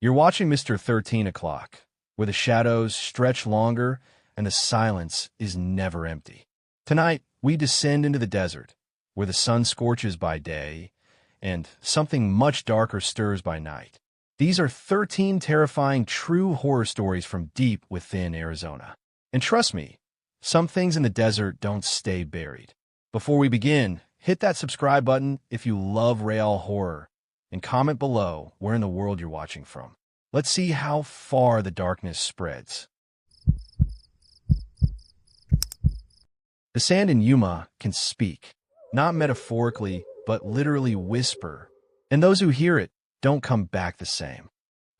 You're watching Mr. 13 O'Clock, where the shadows stretch longer and the silence is never empty. Tonight, we descend into the desert, where the sun scorches by day and something much darker stirs by night. These are 13 terrifying true horror stories from deep within Arizona. And trust me, some things in the desert don't stay buried. Before we begin, hit that subscribe button if you love real horror, and comment below where in the world you're watching from. Let's see how far the darkness spreads. The sand in Yuma can speak, not metaphorically, but literally whisper, and those who hear it don't come back the same.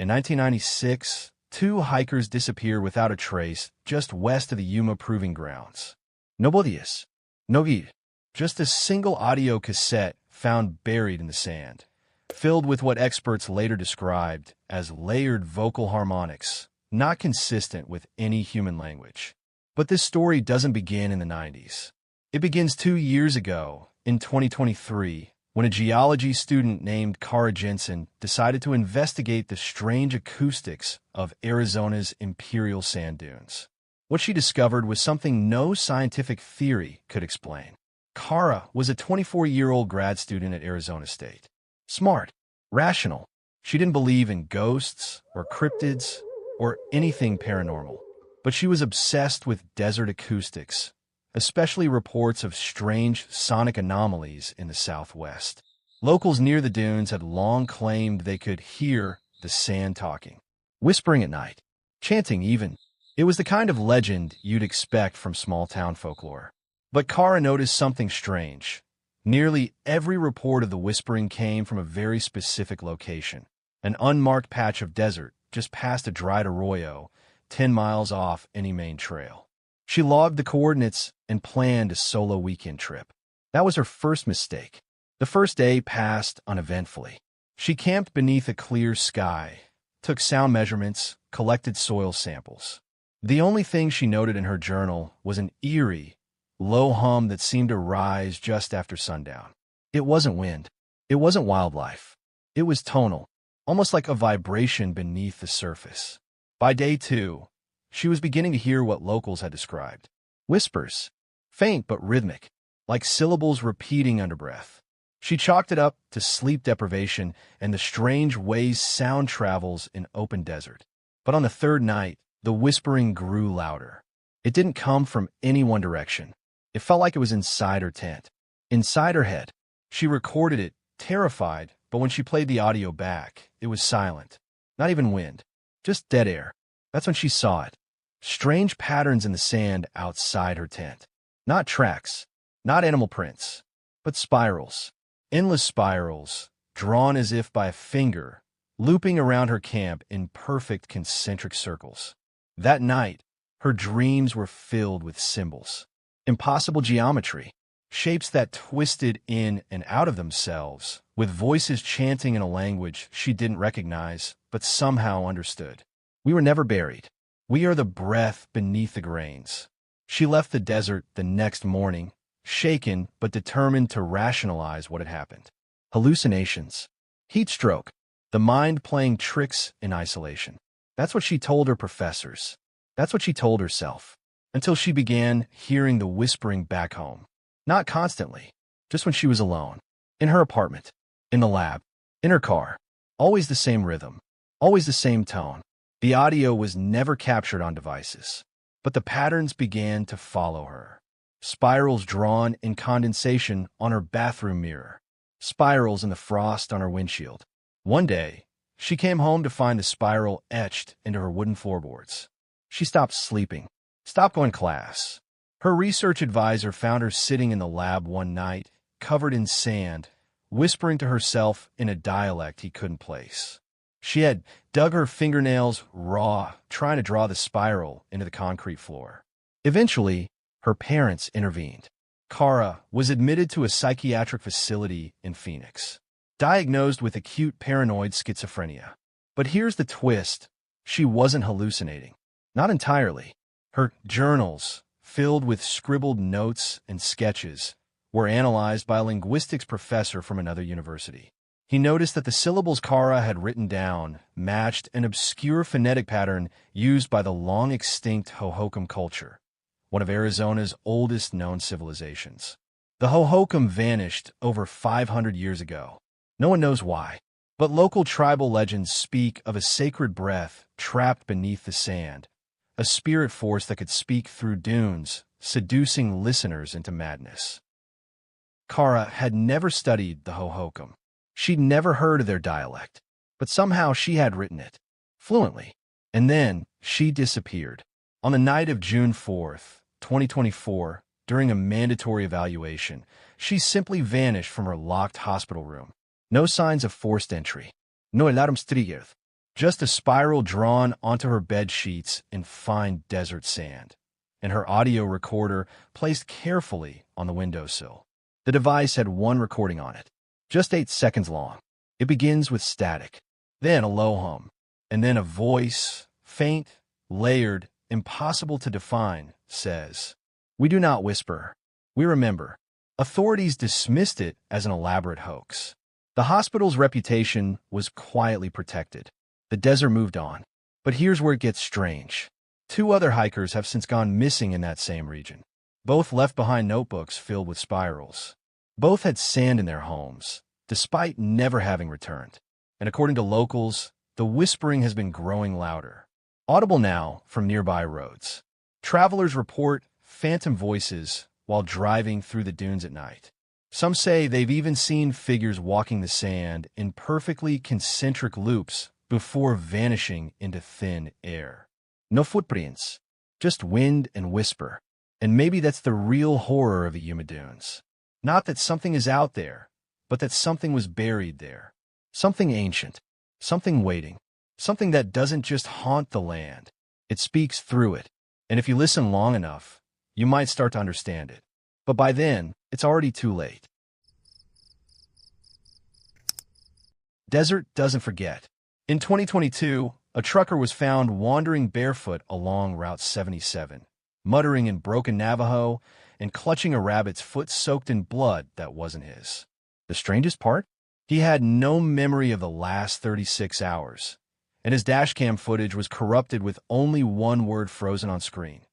In 1996, two hikers disappear without a trace just west of the Yuma Proving Grounds. Nobodies. Nogi. Just a single audio cassette found buried in the sand, filled with what experts later described as layered vocal harmonics, not consistent with any human language. But this story doesn't begin in the 90s. It begins 2 years ago, in 2023, when a geology student named Kara Jensen decided to investigate the strange acoustics of Arizona's imperial sand dunes. What she discovered was something no scientific theory could explain. Kara was a 24-year-old grad student at Arizona State. Smart, rational. She didn't believe in ghosts or cryptids or anything paranormal, but she was obsessed with desert acoustics, especially reports of strange sonic anomalies in the southwest. Locals near the dunes had long claimed they could hear the sand talking, whispering at night, chanting even. It was the kind of legend you'd expect from small-town folklore. But Kara noticed something strange. Nearly every report of the whispering came from a very specific location, an unmarked patch of desert just past a dried arroyo, 10 miles off any main trail. She logged the coordinates and planned a solo weekend trip. That was her first mistake. The first day passed uneventfully. She camped beneath a clear sky, took sound measurements, collected soil samples. The only thing she noted in her journal was an eerie, low hum that seemed to rise just after sundown. It wasn't wind. It wasn't wildlife. It was tonal, almost like a vibration beneath the surface. By day 2, she was beginning to hear what locals had described. Whispers, faint but rhythmic, like syllables repeating under breath. She chalked it up to sleep deprivation and the strange ways sound travels in open desert. But on the third night, the whispering grew louder. It didn't come from any one direction. It felt like it was inside her tent, inside her head. She recorded it, terrified, but when she played the audio back, it was silent. Not even wind, just dead air. That's when she saw it. Strange patterns in the sand outside her tent. Not tracks, not animal prints, but spirals. Endless spirals, drawn as if by a finger, looping around her camp in perfect concentric circles. That night, her dreams were filled with symbols. Impossible geometry, shapes that twisted in and out of themselves, with voices chanting in a language she didn't recognize, but somehow understood. We were never buried. We are the breath beneath the grains. She left the desert the next morning, shaken but determined to rationalize what had happened. Hallucinations. Heat stroke. The mind playing tricks in isolation. That's what she told her professors. That's what she told herself. Until she began hearing the whispering back home. Not constantly, just when she was alone. In her apartment, in the lab, in her car. Always the same rhythm, always the same tone. The audio was never captured on devices, but the patterns began to follow her. Spirals drawn in condensation on her bathroom mirror. Spirals in the frost on her windshield. One day, she came home to find the spiral etched into her wooden floorboards. She stopped sleeping. Stopped going to class. Her research advisor found her sitting in the lab one night, covered in sand, whispering to herself in a dialect he couldn't place. She had dug her fingernails raw, trying to draw the spiral into the concrete floor. Eventually, her parents intervened. Kara was admitted to a psychiatric facility in Phoenix, diagnosed with acute paranoid schizophrenia. But here's the twist. She wasn't hallucinating. Not entirely. Her journals, filled with scribbled notes and sketches, were analyzed by a linguistics professor from another university. He noticed that the syllables Kara had written down matched an obscure phonetic pattern used by the long-extinct Hohokam culture, one of Arizona's oldest known civilizations. The Hohokam vanished over 500 years ago. No one knows why, but local tribal legends speak of a sacred breath trapped beneath the sand, a spirit force that could speak through dunes, seducing listeners into madness. Kara had never studied the Hohokam. She'd never heard of their dialect, but somehow she had written it fluently. And then she disappeared. On the night of June 4th, 2024, during a mandatory evaluation, she simply vanished from her locked hospital room. No signs of forced entry. No alarmstrigger. Just a spiral drawn onto her bed sheets in fine desert sand, and her audio recorder placed carefully on the windowsill. The device had one recording on it, just 8 seconds long. It begins with static, then a low hum, and then a voice, faint, layered, impossible to define, says, "We do not whisper. We remember." Authorities dismissed it as an elaborate hoax. The hospital's reputation was quietly protected. The desert moved on. But here's where it gets strange. 2 other hikers have since gone missing in that same region. Both left behind notebooks filled with spirals. Both had sand in their homes, despite never having returned. And according to locals, the whispering has been growing louder, audible now from nearby roads. Travelers report phantom voices while driving through the dunes at night. Some say they've even seen figures walking the sand in perfectly concentric loops before vanishing into thin air. No footprints, just wind and whisper. And maybe that's the real horror of the Yuma Dunes. Not that something is out there, but that something was buried there. Something ancient, something waiting, something that doesn't just haunt the land. It speaks through it. And if you listen long enough, you might start to understand it. But by then, it's already too late. Desert doesn't forget. In 2022, a trucker was found wandering barefoot along Route 77, muttering in broken Navajo and clutching a rabbit's foot soaked in blood that wasn't his. The strangest part? He had no memory of the last 36 hours, and his dashcam footage was corrupted with only one word frozen on screen: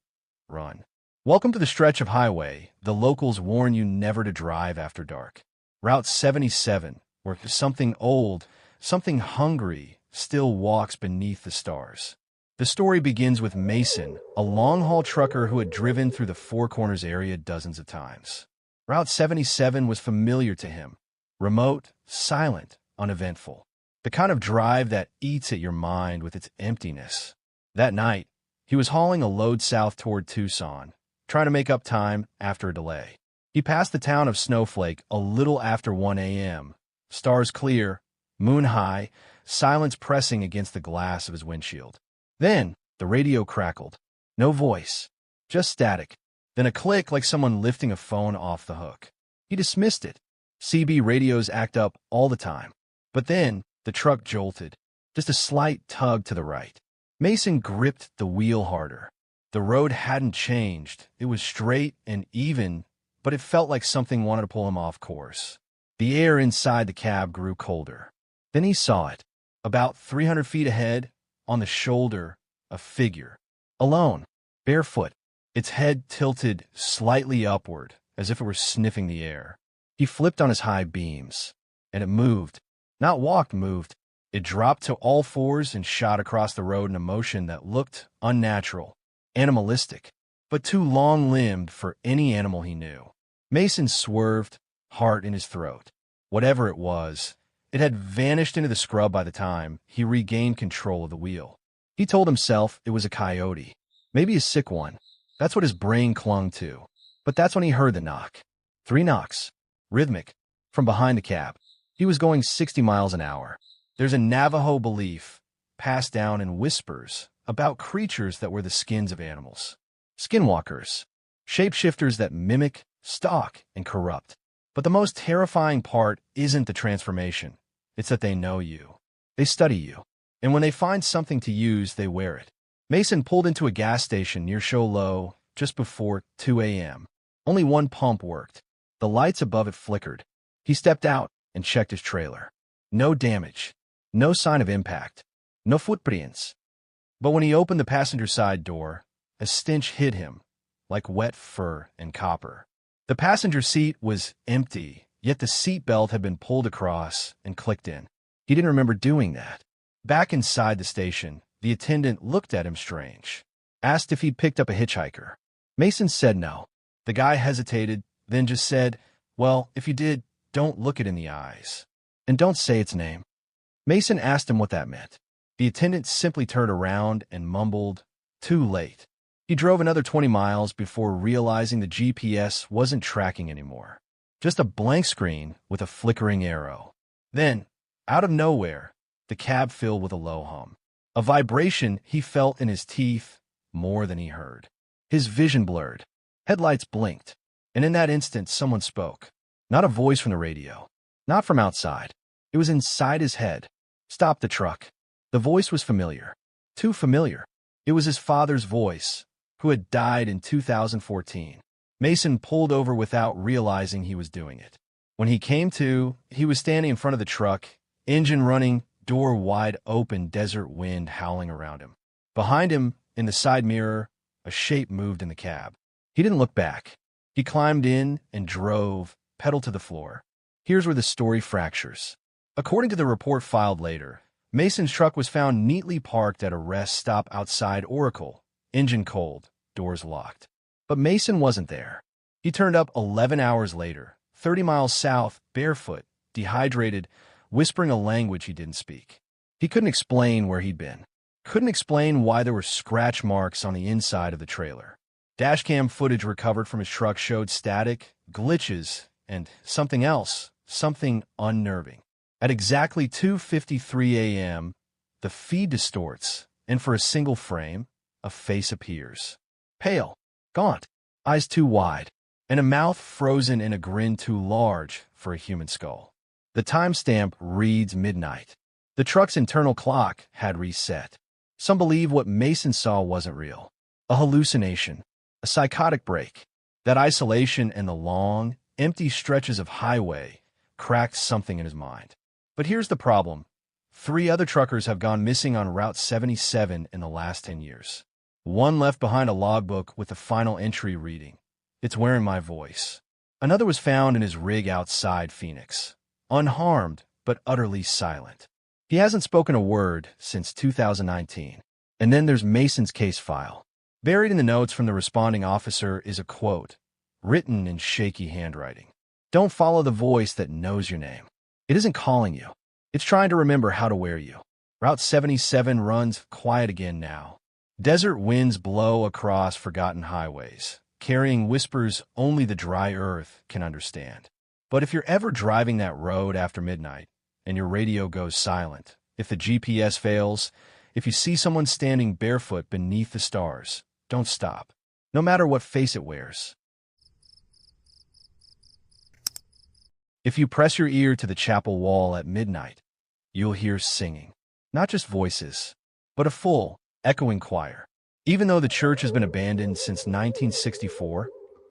run. Welcome to the stretch of highway the locals warn you never to drive after dark. Route 77, where something old, something hungry, still walks beneath the stars. The story begins with Mason, a long-haul trucker who had driven through the Four Corners area dozens of times. Route 77 was familiar to him. Remote, silent, uneventful. The kind of drive that eats at your mind with its emptiness. That night, he was hauling a load south toward Tucson, trying to make up time after a delay. He passed the town of Snowflake a little after 1 a.m. Stars clear, moon high, silence pressing against the glass of his windshield. Then, the radio crackled. No voice, just static. Then a click like someone lifting a phone off the hook. He dismissed it. CB radios act up all the time. But then, the truck jolted. Just a slight tug to the right. Mason gripped the wheel harder. The road hadn't changed. It was straight and even, but it felt like something wanted to pull him off course. The air inside the cab grew colder. Then he saw it. About 300 feet ahead, on the shoulder, a figure. Alone, barefoot, its head tilted slightly upward, as if it were sniffing the air. He flipped on his high beams, and it moved. Not walked, moved. It dropped to all fours and shot across the road in a motion that looked unnatural, animalistic, but too long-limbed for any animal he knew. Mason swerved, heart in his throat. Whatever it was, it had vanished into the scrub by the time he regained control of the wheel. He told himself it was a coyote, maybe a sick one. That's what his brain clung to. But that's when he heard the knock. 3 knocks, rhythmic, from behind the cab. He was going 60 miles an hour. There's a Navajo belief, passed down in whispers, about creatures that wear the skins of animals. Skinwalkers, shapeshifters that mimic, stalk, and corrupt. But the most terrifying part isn't the transformation. It's that they know you. They study you. And when they find something to use, they wear it. Mason pulled into a gas station near Show Low just before 2 a.m. Only one pump worked. The lights above it flickered. He stepped out and checked his trailer. No damage. No sign of impact. No footprints. But when he opened the passenger side door, a stench hit him, like wet fur and copper. The passenger seat was empty, yet the seat belt had been pulled across and clicked in. He didn't remember doing that. Back inside the station, the attendant looked at him strange, asked if he'd picked up a hitchhiker. Mason said no. The guy hesitated, then just said, "Well, if you did, don't look it in the eyes. And don't say its name." Mason asked him what that meant. The attendant simply turned around and mumbled, "Too late." He drove another 20 miles before realizing the GPS wasn't tracking anymore. Just a blank screen with a flickering arrow. Then, out of nowhere, the cab filled with a low hum. A vibration he felt in his teeth more than he heard. His vision blurred. Headlights blinked. And in that instant, someone spoke. Not a voice from the radio. Not from outside. It was inside his head. "Stop the truck." The voice was familiar. Too familiar. It was his father's voice, who had died in 2014. Mason pulled over without realizing he was doing it. When he came to, he was standing in front of the truck, engine running, door wide open, desert wind howling around him. Behind him, in the side mirror, a shape moved in the cab. He didn't look back. He climbed in and drove, pedal to the floor. Here's where the story fractures. According to the report filed later, Mason's truck was found neatly parked at a rest stop outside Oracle, engine cold, doors locked. But Mason wasn't there. He turned up 11 hours later, 30 miles south, barefoot, dehydrated, whispering a language he didn't speak. He couldn't explain where he'd been. Couldn't explain why there were scratch marks on the inside of the trailer. Dashcam footage recovered from his truck showed static, glitches, and something else, something unnerving. At exactly 2:53 a.m., the feed distorts, and for a single frame, a face appears. Pale, gaunt, eyes too wide, and a mouth frozen in a grin too large for a human skull. The timestamp reads midnight. The truck's internal clock had reset. Some believe what Mason saw wasn't real. A hallucination, a psychotic break. That isolation and the long, empty stretches of highway cracked something in his mind. But here's the problem. 3 other truckers have gone missing on Route 77 in the last 10 years. One left behind a logbook with the final entry reading, "It's wearing my voice." Another was found in his rig outside Phoenix, unharmed but utterly silent. He hasn't spoken a word since 2019. And then there's Mason's case file. Buried in the notes from the responding officer is a quote, written in shaky handwriting. "Don't follow the voice that knows your name. It isn't calling you. It's trying to remember how to wear you." Route 77 runs quiet again now. Desert winds blow across forgotten highways, carrying whispers only the dry earth can understand. But if you're ever driving that road after midnight, and your radio goes silent, if the GPS fails, if you see someone standing barefoot beneath the stars, don't stop, no matter what face it wears. If you press your ear to the chapel wall at midnight, you'll hear singing. Not just voices, but a full, echoing choir. Even though the church has been abandoned since 1964,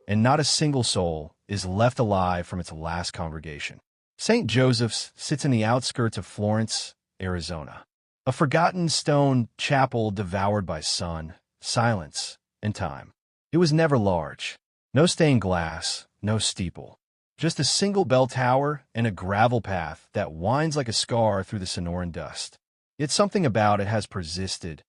and not a single soul is left alive from its last congregation. St. Joseph's sits in the outskirts of Florence, Arizona. A forgotten stone chapel devoured by sun, silence, and time. It was never large. No stained glass, no steeple. Just a single bell tower and a gravel path that winds like a scar through the Sonoran dust. Yet something about it has persisted,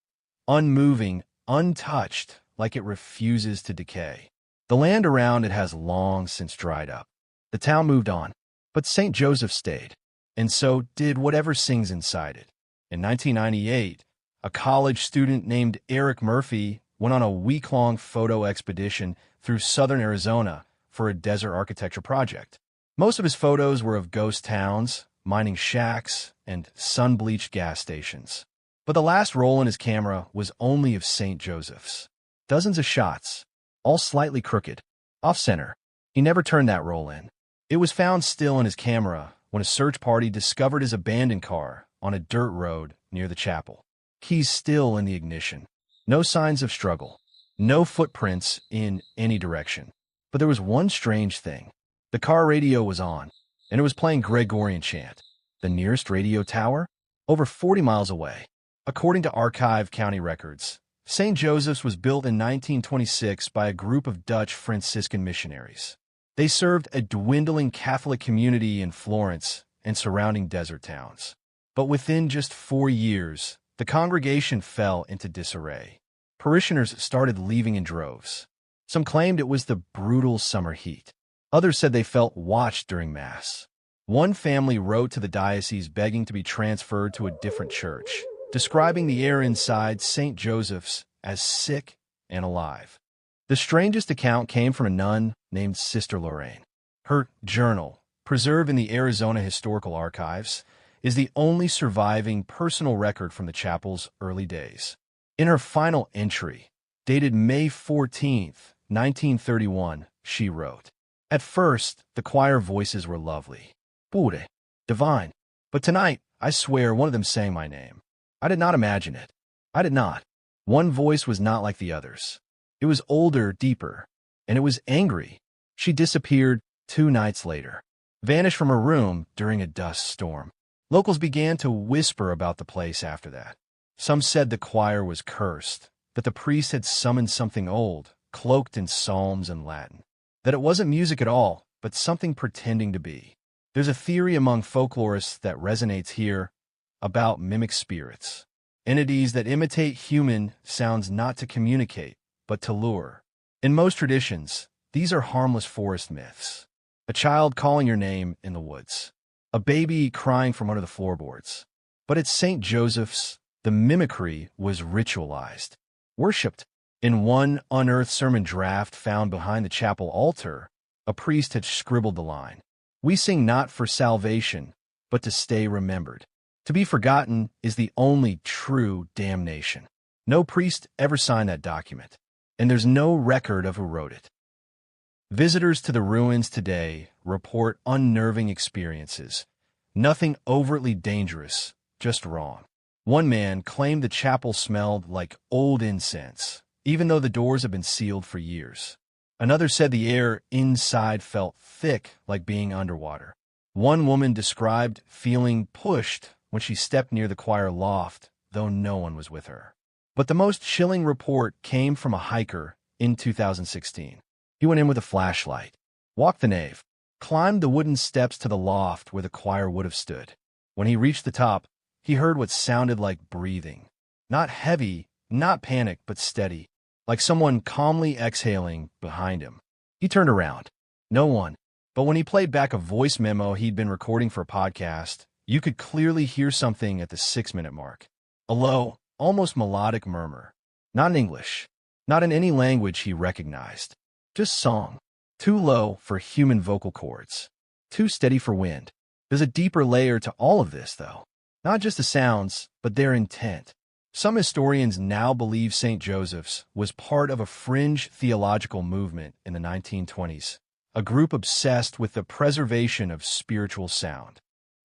unmoving, untouched, like it refuses to decay. The land around it has long since dried up. The town moved on, but St. Joseph stayed, and so did whatever sings inside it. In 1998, a college student named Eric Murphy went on a week-long photo expedition through southern Arizona for a desert architecture project. Most of his photos were of ghost towns, mining shacks, and sun-bleached gas stations. But the last roll in his camera was only of St. Joseph's. Dozens of shots, all slightly crooked, off-center. He never turned that roll in. It was found still in his camera when a search party discovered his abandoned car on a dirt road near the chapel. Keys still in the ignition. No signs of struggle. No footprints in any direction. But there was one strange thing. The car radio was on, and it was playing Gregorian chant. The nearest radio tower? Over 40 miles away. According to Archive County records, St. Joseph's was built in 1926 by a group of Dutch Franciscan missionaries. They served a dwindling Catholic community in Florence and surrounding desert towns. But within just 4 years, the congregation fell into disarray. Parishioners started leaving in droves. Some claimed it was the brutal summer heat. Others said they felt watched during Mass. One family wrote to the diocese begging to be transferred to a different church, describing the air inside St. Joseph's as sick and alive. The strangest account came from a nun named Sister Lorraine. Her journal, preserved in the Arizona Historical Archives, is the only surviving personal record from the chapel's early days. In her final entry, dated May 14, 1931, she wrote, "At first, the choir voices were lovely, pure, divine, but tonight, I swear one of them sang my name. I did not imagine it. I did not. One voice was not like the others. It was older, deeper, and it was angry." She disappeared 2 nights later, vanished from her room during a dust storm. Locals began to whisper about the place after that. Some said the choir was cursed, that the priest had summoned something old, cloaked in psalms and Latin, that it wasn't music at all, but something pretending to be. There's a theory among folklorists that resonates here about mimic spirits, entities that imitate human sounds not to communicate, but to lure. In most traditions, these are harmless forest myths. A child calling your name in the woods. A baby crying from under the floorboards. But at St. Joseph's, the mimicry was ritualized, worshipped. In one unearthed sermon draft found behind the chapel altar, a priest had scribbled the line, "We sing not for salvation, but to stay remembered. To be forgotten is the only true damnation." No priest ever signed that document, and there's no record of who wrote it. Visitors to the ruins today report unnerving experiences. Nothing overtly dangerous, just wrong. One man claimed the chapel smelled like old incense, even though the doors have been sealed for years. Another said the air inside felt thick like being underwater. One woman described feeling pushed when she stepped near the choir loft, though no one was with her. But the most chilling report came from a hiker in 2016. He went in with a flashlight, walked the nave, climbed the wooden steps to the loft where the choir would have stood. When he reached the top, he heard what sounded like breathing. Not heavy, not panic, but steady, like someone calmly exhaling behind him. He turned around. No one. But when he played back a voice memo he'd been recording for a podcast, you could clearly hear something at the 6-minute mark. A low, almost melodic murmur. Not in English. Not in any language he recognized. Just song. Too low for human vocal cords. Too steady for wind. There's a deeper layer to all of this, though. Not just the sounds, but their intent. Some historians now believe St. Joseph's was part of a fringe theological movement in the 1920s, a group obsessed with the preservation of spiritual sound.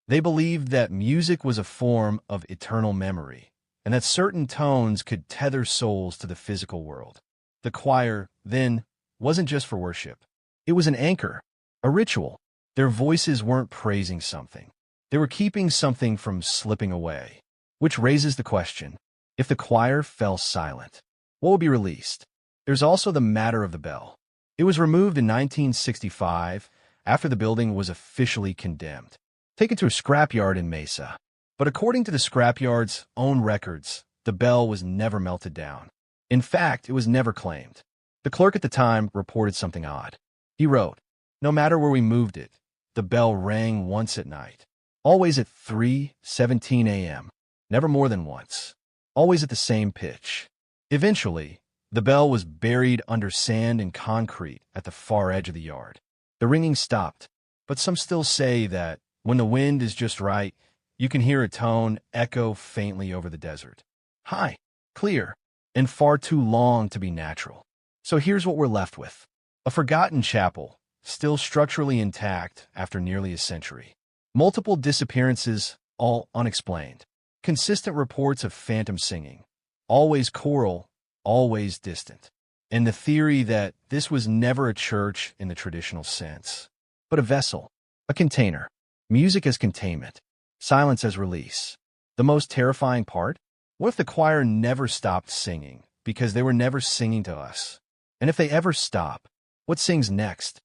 They believed that music was a form of eternal memory, and that certain tones could tether souls to the physical world. The choir, then, wasn't just for worship. It was an anchor, a ritual. Their voices weren't praising something. They were keeping something from slipping away. Which raises the question, if the choir fell silent, what would be released? There's also the matter of the bell. It was removed in 1965 after the building was officially condemned, taken to a scrapyard in Mesa. But according to the scrapyard's own records, the bell was never melted down. In fact, it was never claimed. The clerk at the time reported something odd. He wrote, "No matter where we moved it, the bell rang once at night. Always at 3:17 a.m., never more than once. Always at the same pitch." Eventually, the bell was buried under sand and concrete at the far edge of the yard. The ringing stopped, but some still say that when the wind is just right, you can hear a tone echo faintly over the desert. High, clear, and far too long to be natural. So here's what we're left with. A forgotten chapel, still structurally intact after nearly a century. Multiple disappearances, all unexplained. Consistent reports of phantom singing. Always choral, always distant. And the theory that this was never a church in the traditional sense, but a vessel, a container. Music as containment. Silence as release. The most terrifying part? What if the choir never stopped singing because they were never singing to us? And if they ever stop, what sings next?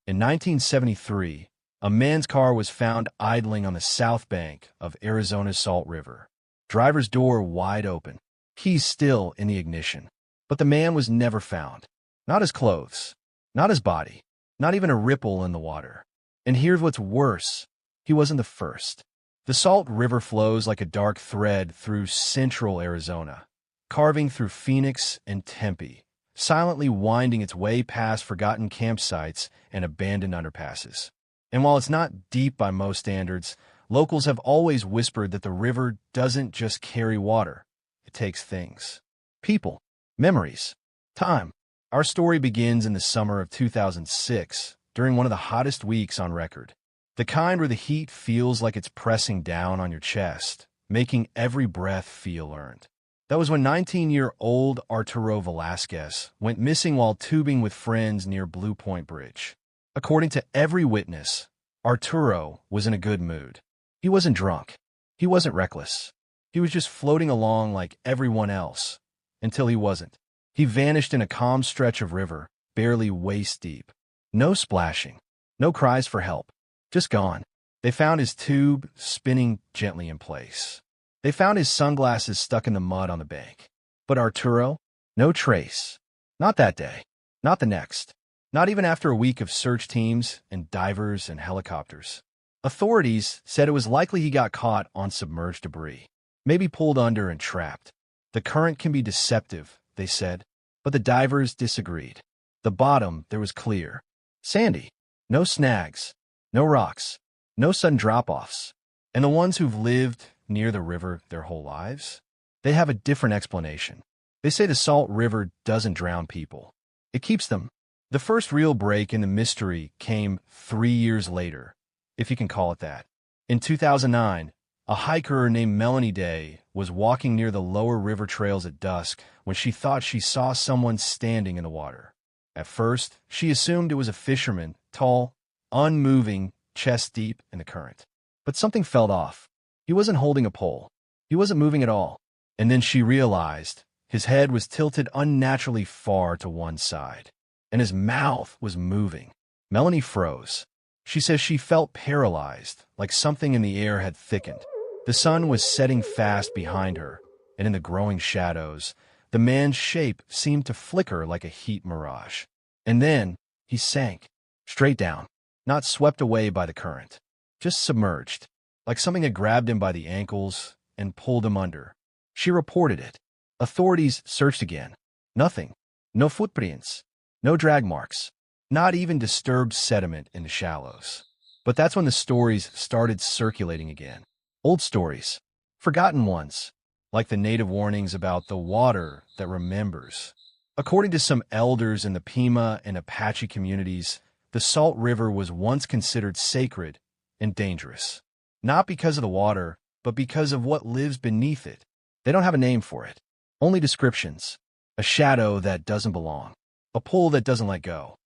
In 1973, a man's car was found idling on the south bank of Arizona's Salt River. Driver's door wide open, keys still in the ignition. But the man was never found. Not his clothes, not his body, not even a ripple in the water. And here's what's worse. He wasn't the first. The Salt River flows like a dark thread through central Arizona, carving through Phoenix and Tempe, silently winding its way past forgotten campsites and abandoned underpasses. And while it's not deep by most standards, locals have always whispered that the river doesn't just carry water. It takes things. People. Memories. Time. Our story begins in the summer of 2006, during one of the hottest weeks on record. The kind where the heat feels like it's pressing down on your chest, making every breath feel earned. That was when 19-year-old Arturo Velasquez went missing while tubing with friends near Blue Point Bridge. According to every witness, Arturo was in a good mood. He wasn't drunk. He wasn't reckless. He was just floating along like everyone else, until he wasn't. He vanished in a calm stretch of river, barely waist deep. No splashing. No cries for help. Just gone. They found his tube spinning gently in place. They found his sunglasses stuck in the mud on the bank. But Arturo? No trace. Not that day. Not the next. Not even after a week of search teams and divers and helicopters. Authorities said it was likely he got caught on submerged debris. Maybe pulled under and trapped. The current can be deceptive, they said. But the divers disagreed. The bottom, there was clear. Sandy. No snags. No rocks. No sudden drop-offs. And the ones who've lived near the river their whole lives? They have a different explanation. They say the Salt River doesn't drown people. It keeps them. The first real break in the mystery came 3 years later, if you can call it that. In 2009, a hiker named Melanie Day was walking near the lower river trails at dusk when she thought she saw someone standing in the water. At first, she assumed it was a fisherman, tall, unmoving, chest deep in the current. But something felt off. He wasn't holding a pole. He wasn't moving at all. And then she realized his head was tilted unnaturally far to one side, and his mouth was moving. Melanie froze. She says she felt paralyzed, like something in the air had thickened. The sun was setting fast behind her, and in the growing shadows, the man's shape seemed to flicker like a heat mirage. And then he sank, straight down, not swept away by the current, just submerged, like something had grabbed him by the ankles and pulled him under. She reported it. Authorities searched again. Nothing. No footprints. No drag marks. Not even disturbed sediment in the shallows. But that's when the stories started circulating again. Old stories. Forgotten ones. Like the native warnings about the water that remembers. According to some elders in the Pima and Apache communities, the Salt River was once considered sacred and dangerous. Not because of the water, but because of what lives beneath it. They don't have a name for it. Only descriptions. A shadow that doesn't belong. A pull that doesn't let go.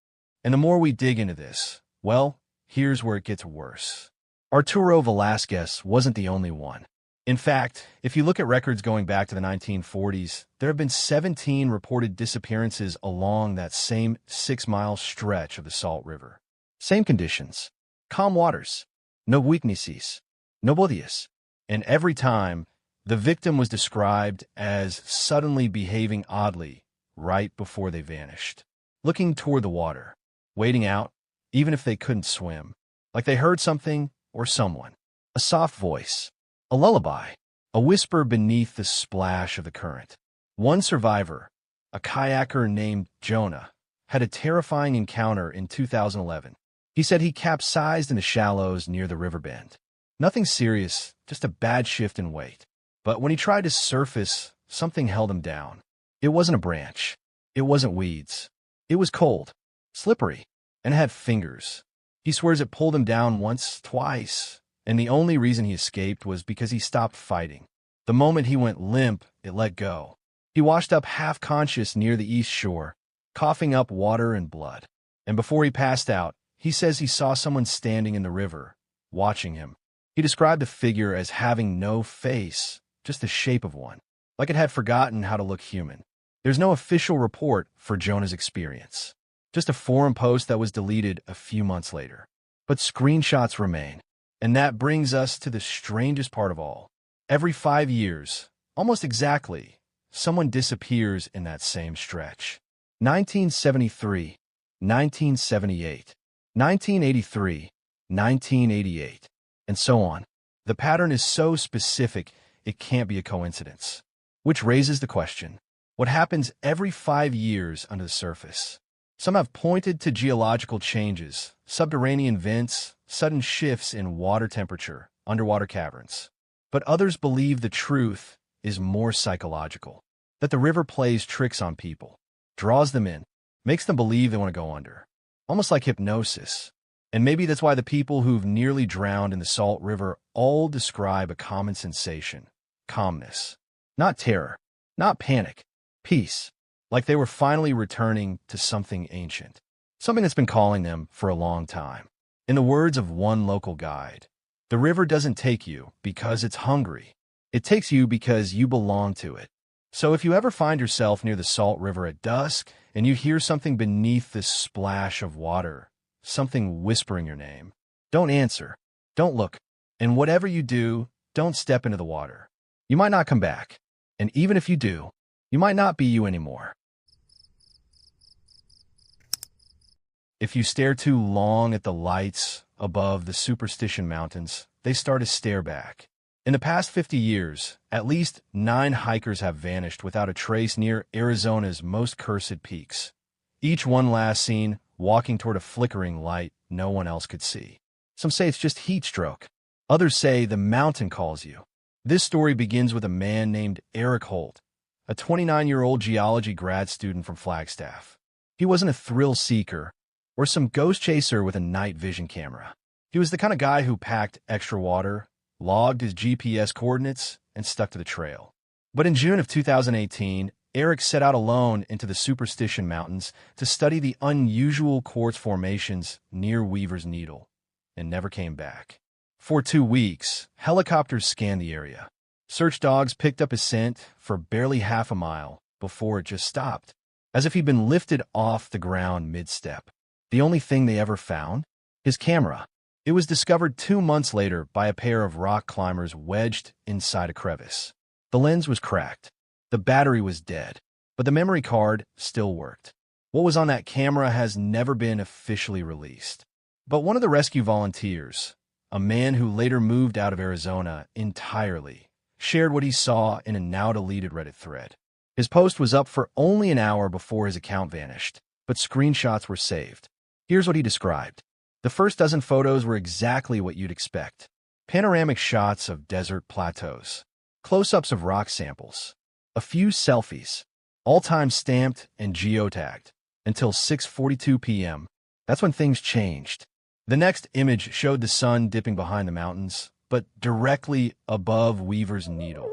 And the more we dig into this, well, here's where it gets worse. Arturo Velasquez wasn't the only one. In fact, if you look at records going back to the 1940s, there have been 17 reported disappearances along that same 6-mile stretch of the Salt River. Same conditions. Calm waters. No weaknesses. No bodies. And every time, the victim was described as suddenly behaving oddly right before they vanished. Looking toward the water. Wading out, even if they couldn't swim. Like they heard something or someone. A soft voice. A lullaby, a whisper beneath the splash of the current. One survivor, a kayaker named Jonah, had a terrifying encounter in 2011. He said he capsized in the shallows near the river bend. Nothing serious, just a bad shift in weight. But when he tried to surface, something held him down. It wasn't a branch. It wasn't weeds. It was cold, slippery, and had fingers. He swears it pulled him down once, twice. And the only reason he escaped was because he stopped fighting. The moment he went limp, it let go. He washed up half-conscious near the east shore, coughing up water and blood. And before he passed out, He says he saw someone standing in the river, watching him. He described the figure as having no face, just the shape of one, like it had forgotten how to look human. There's no official report for Jonah's experience, just a forum post that was deleted a few months later. But screenshots remain. And that brings us to the strangest part of all. Every 5 years, almost exactly, someone disappears in that same stretch. 1973, 1978, 1983, 1988, and so on. The pattern is so specific, it can't be a coincidence. Which raises the question, what happens every 5 years under the surface? Some have pointed to geological changes, subterranean vents, sudden shifts in water temperature, underwater caverns. But others believe the truth is more psychological, that the river plays tricks on people, draws them in, makes them believe they want to go under, almost like hypnosis. And maybe that's why the people who've nearly drowned in the Salt River all describe a common sensation, calmness. Not terror, not panic, peace, like they were finally returning to something ancient, something that's been calling them for a long time. In the words of one local guide, the river doesn't take you because it's hungry. It takes you because you belong to it. So if you ever find yourself near the Salt River at dusk and you hear something beneath this splash of water, something whispering your name, don't answer, don't look, and whatever you do, don't step into the water. You might not come back, and even if you do, you might not be you anymore. If you stare too long at the lights above the Superstition Mountains, they start to stare back. In the past 50 years, at least 9 hikers have vanished without a trace near Arizona's most cursed peaks. Each one last seen walking toward a flickering light no one else could see. Some say it's just heat stroke. Others say the mountain calls you. This story begins with a man named Eric Holt, a 29-year-old geology grad student from Flagstaff. He wasn't a thrill seeker or some ghost chaser with a night vision camera. He was the kind of guy who packed extra water, logged his GPS coordinates, and stuck to the trail. But in June of 2018, Eric set out alone into the Superstition Mountains to study the unusual quartz formations near Weaver's Needle, and never came back. For 2 weeks, helicopters scanned the area. Search dogs picked up his scent for barely half a mile before it just stopped, as if he'd been lifted off the ground mid-step. The only thing they ever found? His camera. It was discovered 2 months later by a pair of rock climbers wedged inside a crevice. The lens was cracked. The battery was dead, but the memory card still worked. What was on that camera has never been officially released. But one of the rescue volunteers, a man who later moved out of Arizona entirely, shared what he saw in a now-deleted Reddit thread. His post was up for only an hour before his account vanished, but screenshots were saved. Here's what he described. The first dozen photos were exactly what you'd expect. Panoramic shots of desert plateaus, close-ups of rock samples, a few selfies, all time stamped and geotagged, until 6:42 p.m. That's when things changed. The next image showed the sun dipping behind the mountains, but directly above Weaver's Needle,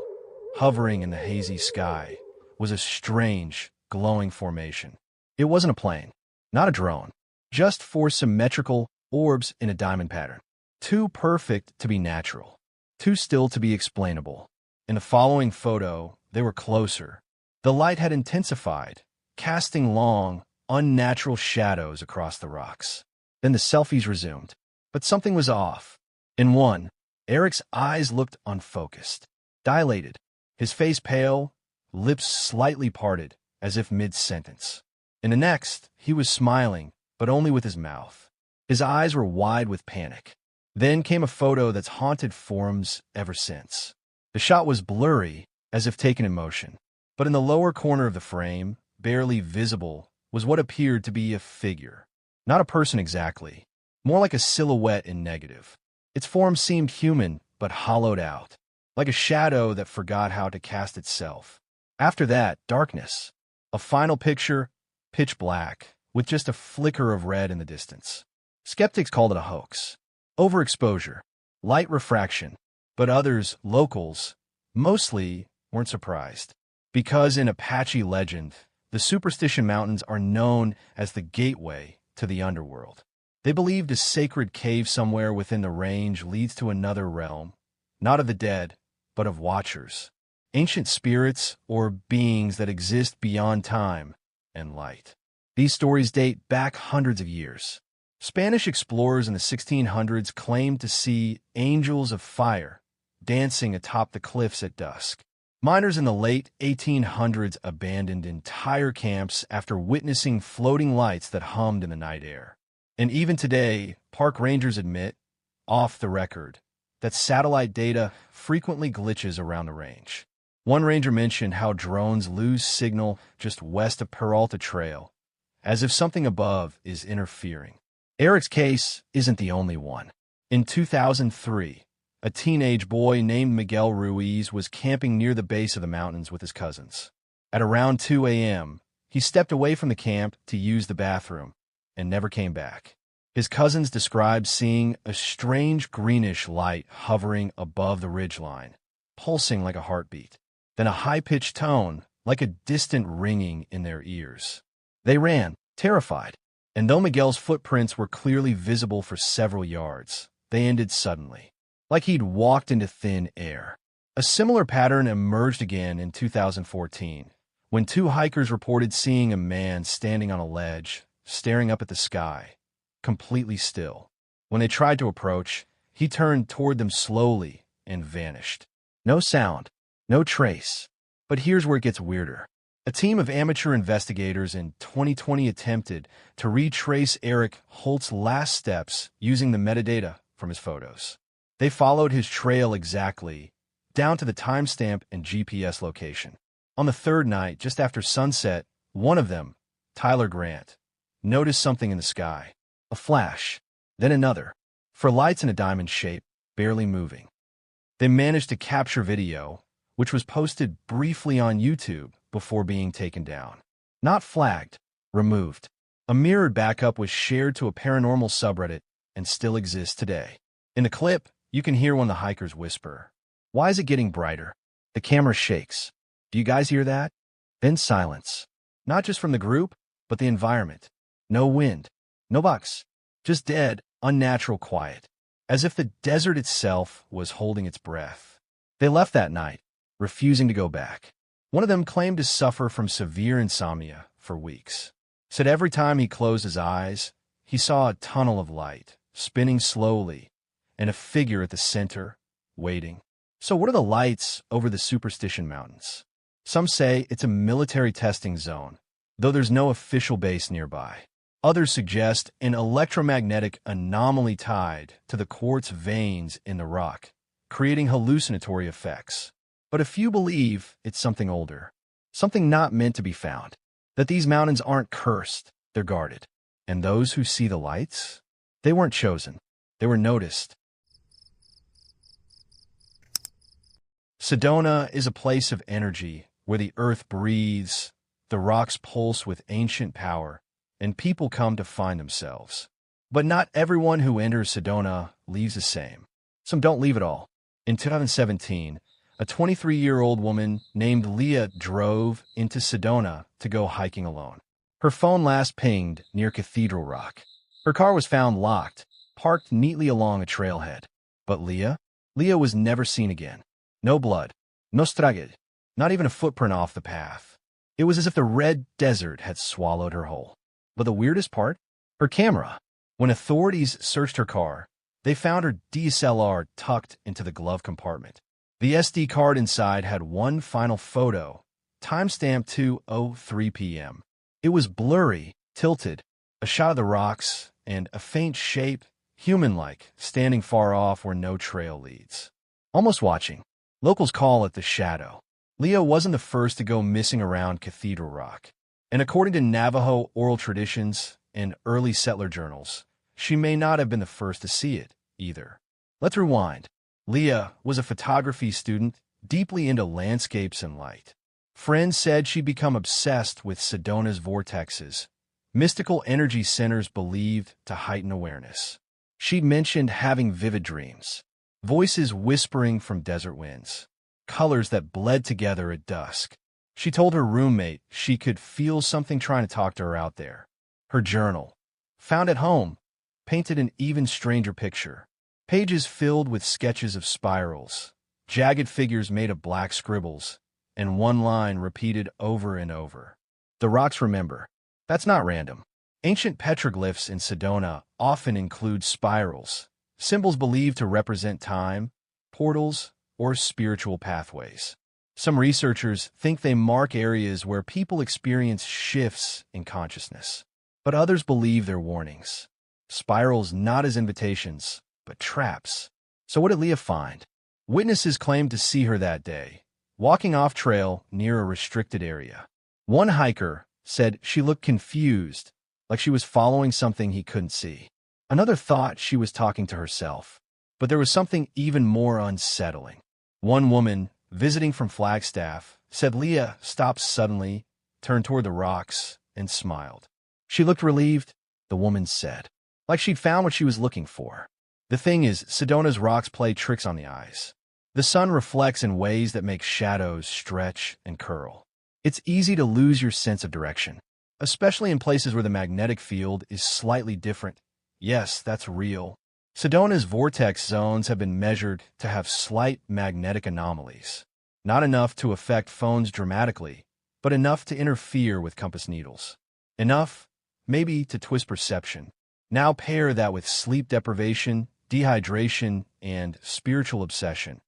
hovering in the hazy sky, was a strange, glowing formation. It wasn't a plane, not a drone, just 4 symmetrical orbs in a diamond pattern. Too perfect to be natural, too still to be explainable. In the following photo, they were closer. The light had intensified, casting long, unnatural shadows across the rocks. Then the selfies resumed. But something was off. In one, Eric's eyes looked unfocused, dilated, his face pale, lips slightly parted, as if mid-sentence. In the next, he was smiling, but only with his mouth. His eyes were wide with panic. Then came a photo that's haunted forums ever since. The shot was blurry, as if taken in motion. But in the lower corner of the frame, barely visible, was what appeared to be a figure. Not a person exactly, more like a silhouette in negative. Its form seemed human, but hollowed out, like a shadow that forgot how to cast itself. After that, darkness. A final picture, pitch black, with just a flicker of red in the distance. Skeptics called it a hoax. Overexposure, light refraction, but others, locals, mostly weren't surprised. Because in Apache legend, the Superstition Mountains are known as the gateway to the underworld. They believed a sacred cave somewhere within the range leads to another realm, not of the dead, but of watchers, ancient spirits or beings that exist beyond time and light. These stories date back hundreds of years. Spanish explorers in the 1600s claimed to see angels of fire dancing atop the cliffs at dusk. Miners in the late 1800s abandoned entire camps after witnessing floating lights that hummed in the night air. And even today, park rangers admit, off the record, that satellite data frequently glitches around the range. One ranger mentioned how drones lose signal just west of Peralta Trail, as if something above is interfering. Eric's case isn't the only one. In 2003, a teenage boy named Miguel Ruiz was camping near the base of the mountains with his cousins. At around 2 a.m., he stepped away from the camp to use the bathroom and never came back. His cousins described seeing a strange greenish light hovering above the ridgeline, pulsing like a heartbeat, then a high-pitched tone like a distant ringing in their ears. They ran, terrified, and though Miguel's footprints were clearly visible for several yards, they ended suddenly, like he'd walked into thin air. A similar pattern emerged again in 2014, when two hikers reported seeing a man standing on a ledge, staring up at the sky, completely still. When they tried to approach, he turned toward them slowly and vanished. No sound, no trace. But here's where it gets weirder. A team of amateur investigators in 2020 attempted to retrace Eric Holt's last steps using the metadata from his photos. They followed his trail exactly, down to the timestamp and GPS location. On the third night, just after sunset, one of them, Tyler Grant, noticed something in the sky. A flash, then another, for lights in a diamond shape, barely moving. They managed to capture video, which was posted briefly on YouTube before being taken down. Not flagged, removed. A mirrored backup was shared to a paranormal subreddit and still exists today. In the clip, you can hear one of the hikers whisper, "Why is it getting brighter?" The camera shakes. Do you guys hear that? Then silence. Not just from the group, but the environment. No wind, no bugs, just dead, unnatural quiet, as if the desert itself was holding its breath. They left that night, refusing to go back. One of them claimed to suffer from severe insomnia for weeks. Said every time he closed his eyes, he saw a tunnel of light, spinning slowly, and a figure at the center, waiting. So what are the lights over the Superstition Mountains? Some say it's a military testing zone, though there's no official base nearby. Others suggest an electromagnetic anomaly tied to the quartz veins in the rock, creating hallucinatory effects. But a few believe it's something older, something not meant to be found, that these mountains aren't cursed, they're guarded. And those who see the lights, they weren't chosen, they were noticed. Sedona is a place of energy where the earth breathes, the rocks pulse with ancient power, and people come to find themselves. But not everyone who enters Sedona leaves the same. Some don't leave at all. In 2017, a 23-year-old woman named Leah drove into Sedona to go hiking alone. Her phone last pinged near Cathedral Rock. Her car was found locked, parked neatly along a trailhead. But Leah was never seen again. No blood, no straged, not even a footprint off the path. It was as if the red desert had swallowed her whole. But the weirdest part? Her camera. When authorities searched her car, they found her DSLR tucked into the glove compartment. The SD card inside had one final photo, timestamped 2:03 p.m. It was blurry, tilted, a shot of the rocks, and a faint shape, human-like, standing far off where no trail leads. Almost watching. Locals call it the shadow. Leah wasn't the first to go missing around Cathedral Rock. And according to Navajo oral traditions and early settler journals, she may not have been the first to see it, either. Let's rewind. Leah was a photography student, deeply into landscapes and light. Friends said she'd become obsessed with Sedona's vortexes, mystical energy centers believed to heighten awareness. She'd mentioned having vivid dreams, voices whispering from desert winds, colors that bled together at dusk. She told her roommate she could feel something trying to talk to her out there. Her journal, found at home, painted an even stranger picture. Pages filled with sketches of spirals, jagged figures made of black scribbles, and one line repeated over and over. The rocks remember. That's not random. Ancient petroglyphs in Sedona often include spirals, symbols believed to represent time, portals, or spiritual pathways. Some researchers think they mark areas where people experience shifts in consciousness, but others believe they're warnings. Spirals not as invitations, but traps. So what did Leah find? Witnesses claimed to see her that day, walking off-trail near a restricted area. One hiker said she looked confused, like she was following something he couldn't see. Another thought she was talking to herself, but there was something even more unsettling. One woman, visiting from Flagstaff, said Leah stopped suddenly, turned toward the rocks, and smiled. She looked relieved, the woman said, like she'd found what she was looking for. The thing is, Sedona's rocks play tricks on the eyes. The sun reflects in ways that make shadows stretch and curl. It's easy to lose your sense of direction, especially in places where the magnetic field is slightly different. Yes, that's real. Sedona's vortex zones have been measured to have slight magnetic anomalies. Not enough to affect phones dramatically, but enough to interfere with compass needles. Enough, maybe, to twist perception. Now pair that with sleep deprivation, dehydration, and spiritual obsession,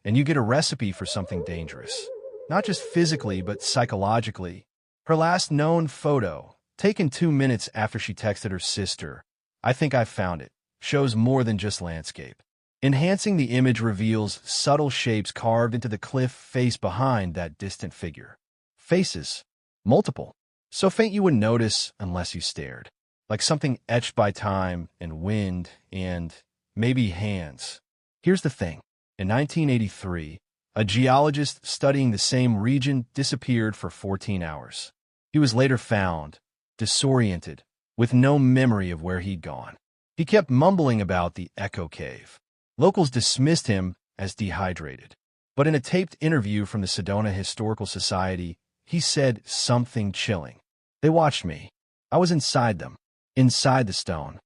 and you get a recipe for something dangerous. Not just physically, but psychologically. Her last known photo, taken 2 minutes after she texted her sister, "I think I found it," shows more than just landscape. Enhancing the image reveals subtle shapes carved into the cliff face behind that distant figure. Faces. Multiple. So faint you wouldn't notice unless you stared. Like something etched by time and wind and maybe hands. Here's the thing. In 1983, a geologist studying the same region disappeared for 14 hours. He was later found, disoriented, with no memory of where he'd gone. He kept mumbling about the Echo Cave. Locals dismissed him as dehydrated. But in a taped interview from the Sedona Historical Society, he said something chilling. "They watched me. I was inside them, inside the stone."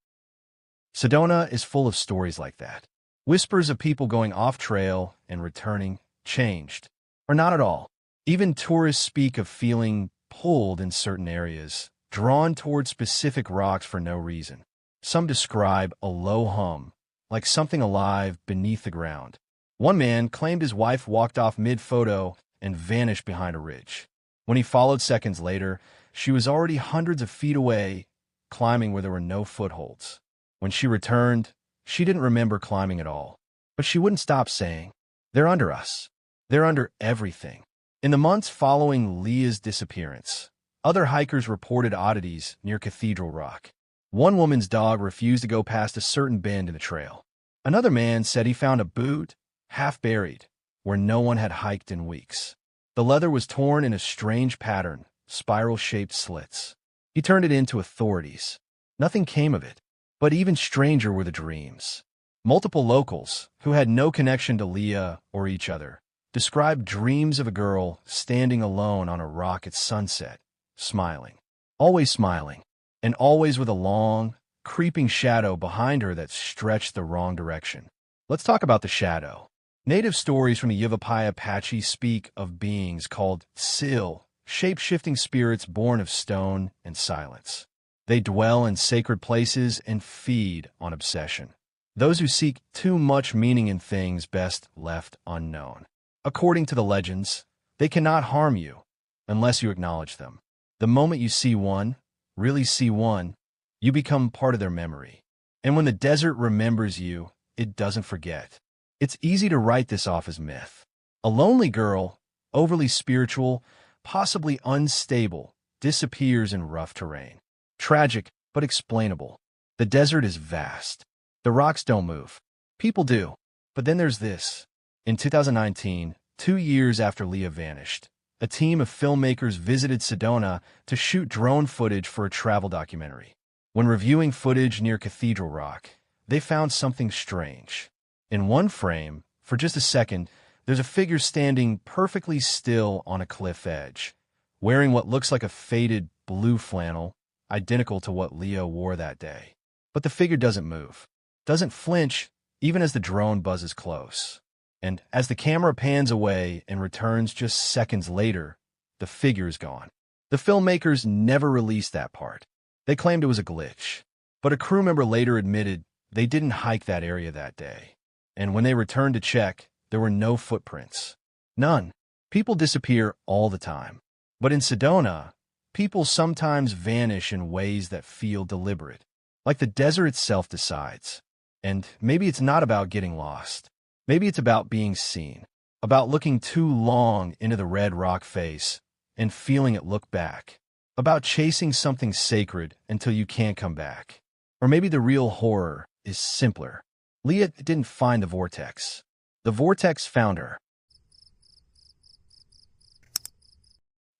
Sedona is full of stories like that. Whispers of people going off-trail and returning, changed. Or not at all. Even tourists speak of feeling pulled in certain areas, drawn toward specific rocks for no reason. Some describe a low hum, like something alive beneath the ground. One man claimed his wife walked off mid-photo and vanished behind a ridge. When he followed seconds later, she was already hundreds of feet away, climbing where there were no footholds. When she returned, she didn't remember climbing at all. But she wouldn't stop saying, "They're under us. They're under everything." In the months following Leah's disappearance, other hikers reported oddities near Cathedral Rock. One woman's dog refused to go past a certain bend in the trail. Another man said he found a boot, half buried, where no one had hiked in weeks. The leather was torn in a strange pattern, spiral-shaped slits. He turned it in to authorities. Nothing came of it, but even stranger were the dreams. Multiple locals, who had no connection to Leah or each other, described dreams of a girl standing alone on a rock at sunset, smiling. Always smiling, and always with a long, creeping shadow behind her that stretched the wrong direction. Let's talk about the shadow. Native stories from the Yavapai Apache speak of beings called Sil, shape-shifting spirits born of stone and silence. They dwell in sacred places and feed on obsession. Those who seek too much meaning in things best left unknown. According to the legends, they cannot harm you unless you acknowledge them. The moment you see one, really see one, you become part of their memory. And when the desert remembers you, it doesn't forget. It's easy to write this off as myth. A lonely girl, overly spiritual, possibly unstable, disappears in rough terrain. Tragic, but explainable. The desert is vast. The rocks don't move. People do. But then there's this. In 2019, 2 years after Leah vanished, a team of filmmakers visited Sedona to shoot drone footage for a travel documentary. When reviewing footage near Cathedral Rock, they found something strange. In one frame, for just a second, there's a figure standing perfectly still on a cliff edge, wearing what looks like a faded blue flannel, identical to what Leah wore that day. But the figure doesn't move, doesn't flinch, even as the drone buzzes close. And as the camera pans away and returns just seconds later, the figure is gone. The filmmakers never released that part. They claimed it was a glitch. But a crew member later admitted they didn't hike that area that day. And when they returned to check, there were no footprints. None. People disappear all the time. But in Sedona, people sometimes vanish in ways that feel deliberate, like the desert itself decides. And maybe it's not about getting lost. Maybe it's about being seen, about looking too long into the red rock face and feeling it look back, about chasing something sacred until you can't come back. Or maybe the real horror is simpler. Leah didn't find the vortex. The vortex found her.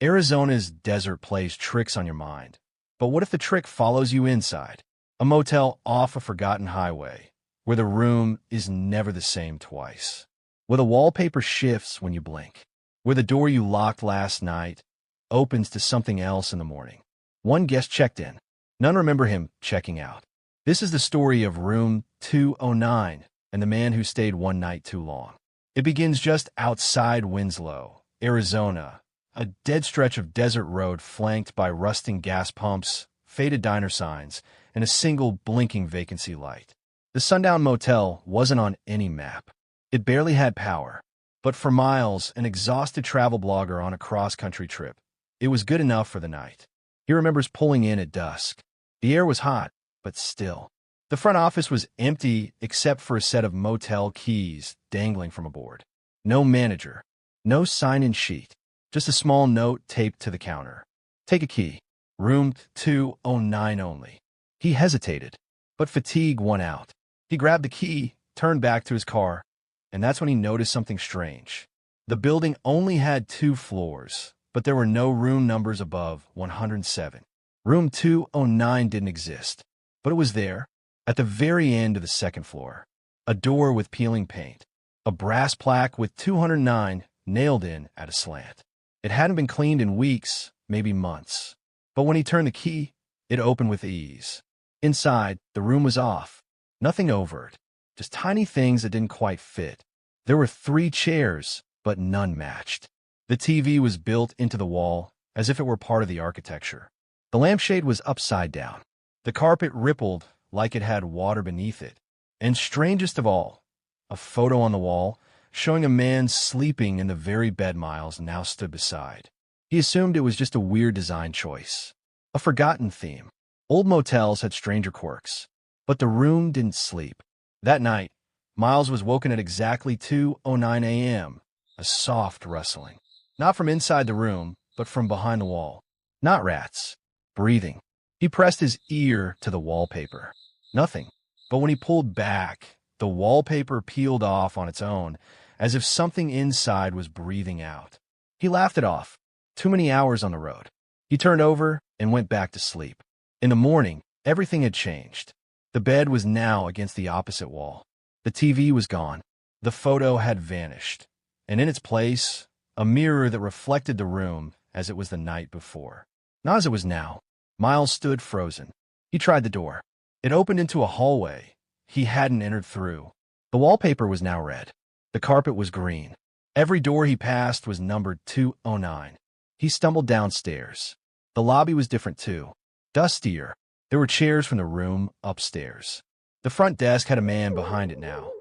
Arizona's desert plays tricks on your mind. But what if the trick follows you inside? A motel off a forgotten highway, where the room is never the same twice. Where the wallpaper shifts when you blink. Where the door you locked last night opens to something else in the morning. One guest checked in. None remember him checking out. This is the story of Room 209 and the man who stayed one night too long. It begins just outside Winslow, Arizona, a dead stretch of desert road flanked by rusting gas pumps, faded diner signs, and a single blinking vacancy light. The Sundown Motel wasn't on any map. It barely had power. But for Miles, an exhausted travel blogger on a cross-country trip, it was good enough for the night. He remembers pulling in at dusk. The air was hot, but still. The front office was empty except for a set of motel keys dangling from a board. No manager. No sign-in sheet. Just a small note taped to the counter. Take a key. Room 209 only. He hesitated, but fatigue won out. He grabbed the key, turned back to his car, and that's when he noticed something strange. The building only had 2 floors, but there were no room numbers above 107. Room 209 didn't exist, but it was there, at the very end of the second floor. A door with peeling paint. A brass plaque with 209 nailed in at a slant. It hadn't been cleaned in weeks, maybe months. But when he turned the key, it opened with ease. Inside, the room was off. Nothing overt, just tiny things that didn't quite fit. There were 3 chairs, but none matched. The TV was built into the wall, as if it were part of the architecture. The lampshade was upside down. The carpet rippled like it had water beneath it. And strangest of all, a photo on the wall showing a man sleeping in the very bed Miles now stood beside. He assumed it was just a weird design choice. A forgotten theme. Old motels had stranger quirks. But the room didn't sleep. That night, Miles was woken at exactly 2:09 a.m., a soft rustling. Not from inside the room, but from behind the wall. Not rats. Breathing. He pressed his ear to the wallpaper. Nothing. But when he pulled back, the wallpaper peeled off on its own, as if something inside was breathing out. He laughed it off. Too many hours on the road. He turned over and went back to sleep. In the morning, everything had changed. The bed was now against the opposite wall. The TV was gone. The photo had vanished. And in its place, a mirror that reflected the room as it was the night before. Not as it was now. Miles stood frozen. He tried the door. It opened into a hallway he hadn't entered through. The wallpaper was now red. The carpet was green. Every door he passed was numbered 209. He stumbled downstairs. The lobby was different too. Dustier. There were chairs from the room upstairs. The front desk had a man behind it now.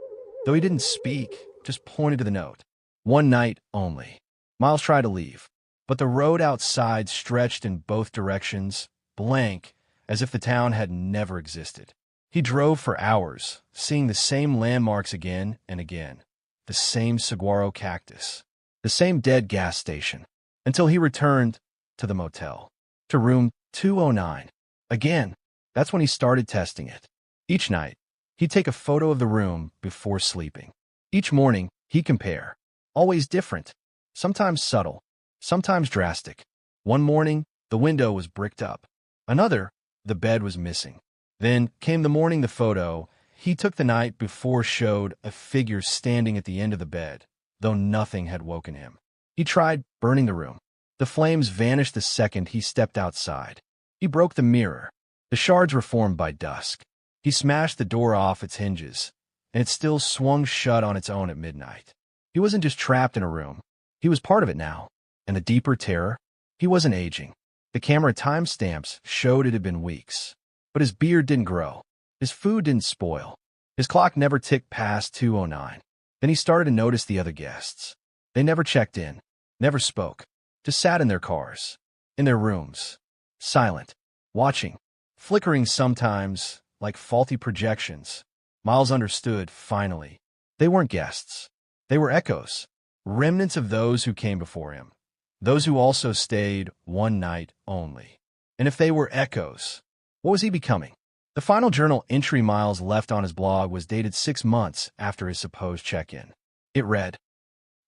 Though he didn't speak, just pointed to the note. One night only. Miles tried to leave, but the road outside stretched in both directions, blank, as if the town had never existed. He drove for hours, seeing the same landmarks again and again. The same saguaro cactus. The same dead gas station. Until he returned to the motel. To room 209. Again. That's when he started testing it. Each night, he'd take a photo of the room before sleeping. Each morning, he'd compare. Always different. Sometimes subtle. Sometimes drastic. One morning, the window was bricked up. Another, the bed was missing. Then came the morning the photo he took the night before showed a figure standing at the end of the bed, though nothing had woken him. He tried burning the room. The flames vanished the second he stepped outside. He broke the mirror. The shards were formed by dusk. He smashed the door off its hinges, and it still swung shut on its own at midnight. He wasn't just trapped in a room. He was part of it now. And the deeper terror? He wasn't aging. The camera timestamps showed it had been weeks. But his beard didn't grow. His food didn't spoil. His clock never ticked past 2:09. Then he started to notice the other guests. They never checked in, never spoke, just sat in their cars, in their rooms, silent, watching, flickering sometimes like faulty projections. Miles understood, finally. They weren't guests. They were echoes, remnants of those who came before him, those who also stayed one night only. And if they were echoes, what was he becoming? The final journal entry Miles left on his blog was dated 6 months after his supposed check-in. It read,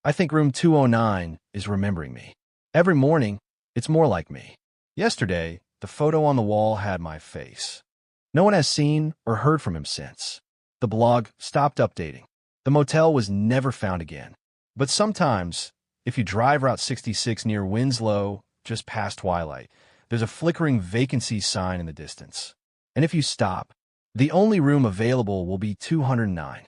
"I think room 209 is remembering me. Every morning, it's more like me. Yesterday, the photo on the wall had my face. No one has seen or heard from him since." The blog stopped updating. The motel was never found again. But sometimes, if you drive Route 66 near Winslow, just past twilight, there's a flickering vacancy sign in the distance. And if you stop, the only room available will be 209.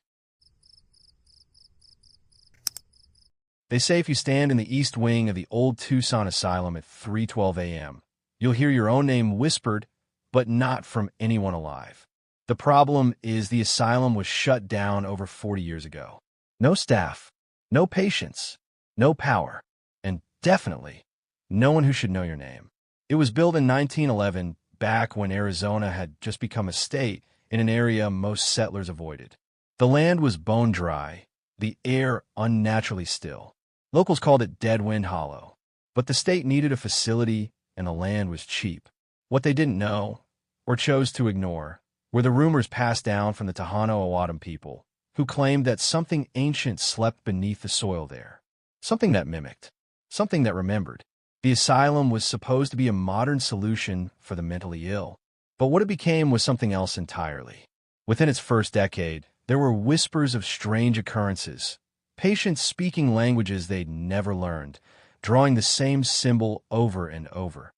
They say if you stand in the east wing of the old Tucson Asylum at 3:12 a.m., you'll hear your own name whispered, but not from anyone alive. The problem is the asylum was shut down over 40 years ago. No staff, no patients, no power, and definitely no one who should know your name. It was built in 1911, back when Arizona had just become a state in an area most settlers avoided. The land was bone dry, the air unnaturally still. Locals called it Dead Wind Hollow. But the state needed a facility, and the land was cheap. What they didn't know, or chose to ignore, were the rumors passed down from the Tohono O'odham people, who claimed that something ancient slept beneath the soil there. Something that mimicked. Something that remembered. The asylum was supposed to be a modern solution for the mentally ill. But what it became was something else entirely. Within its first decade, there were whispers of strange occurrences, patients speaking languages they'd never learned, drawing the same symbol over and over.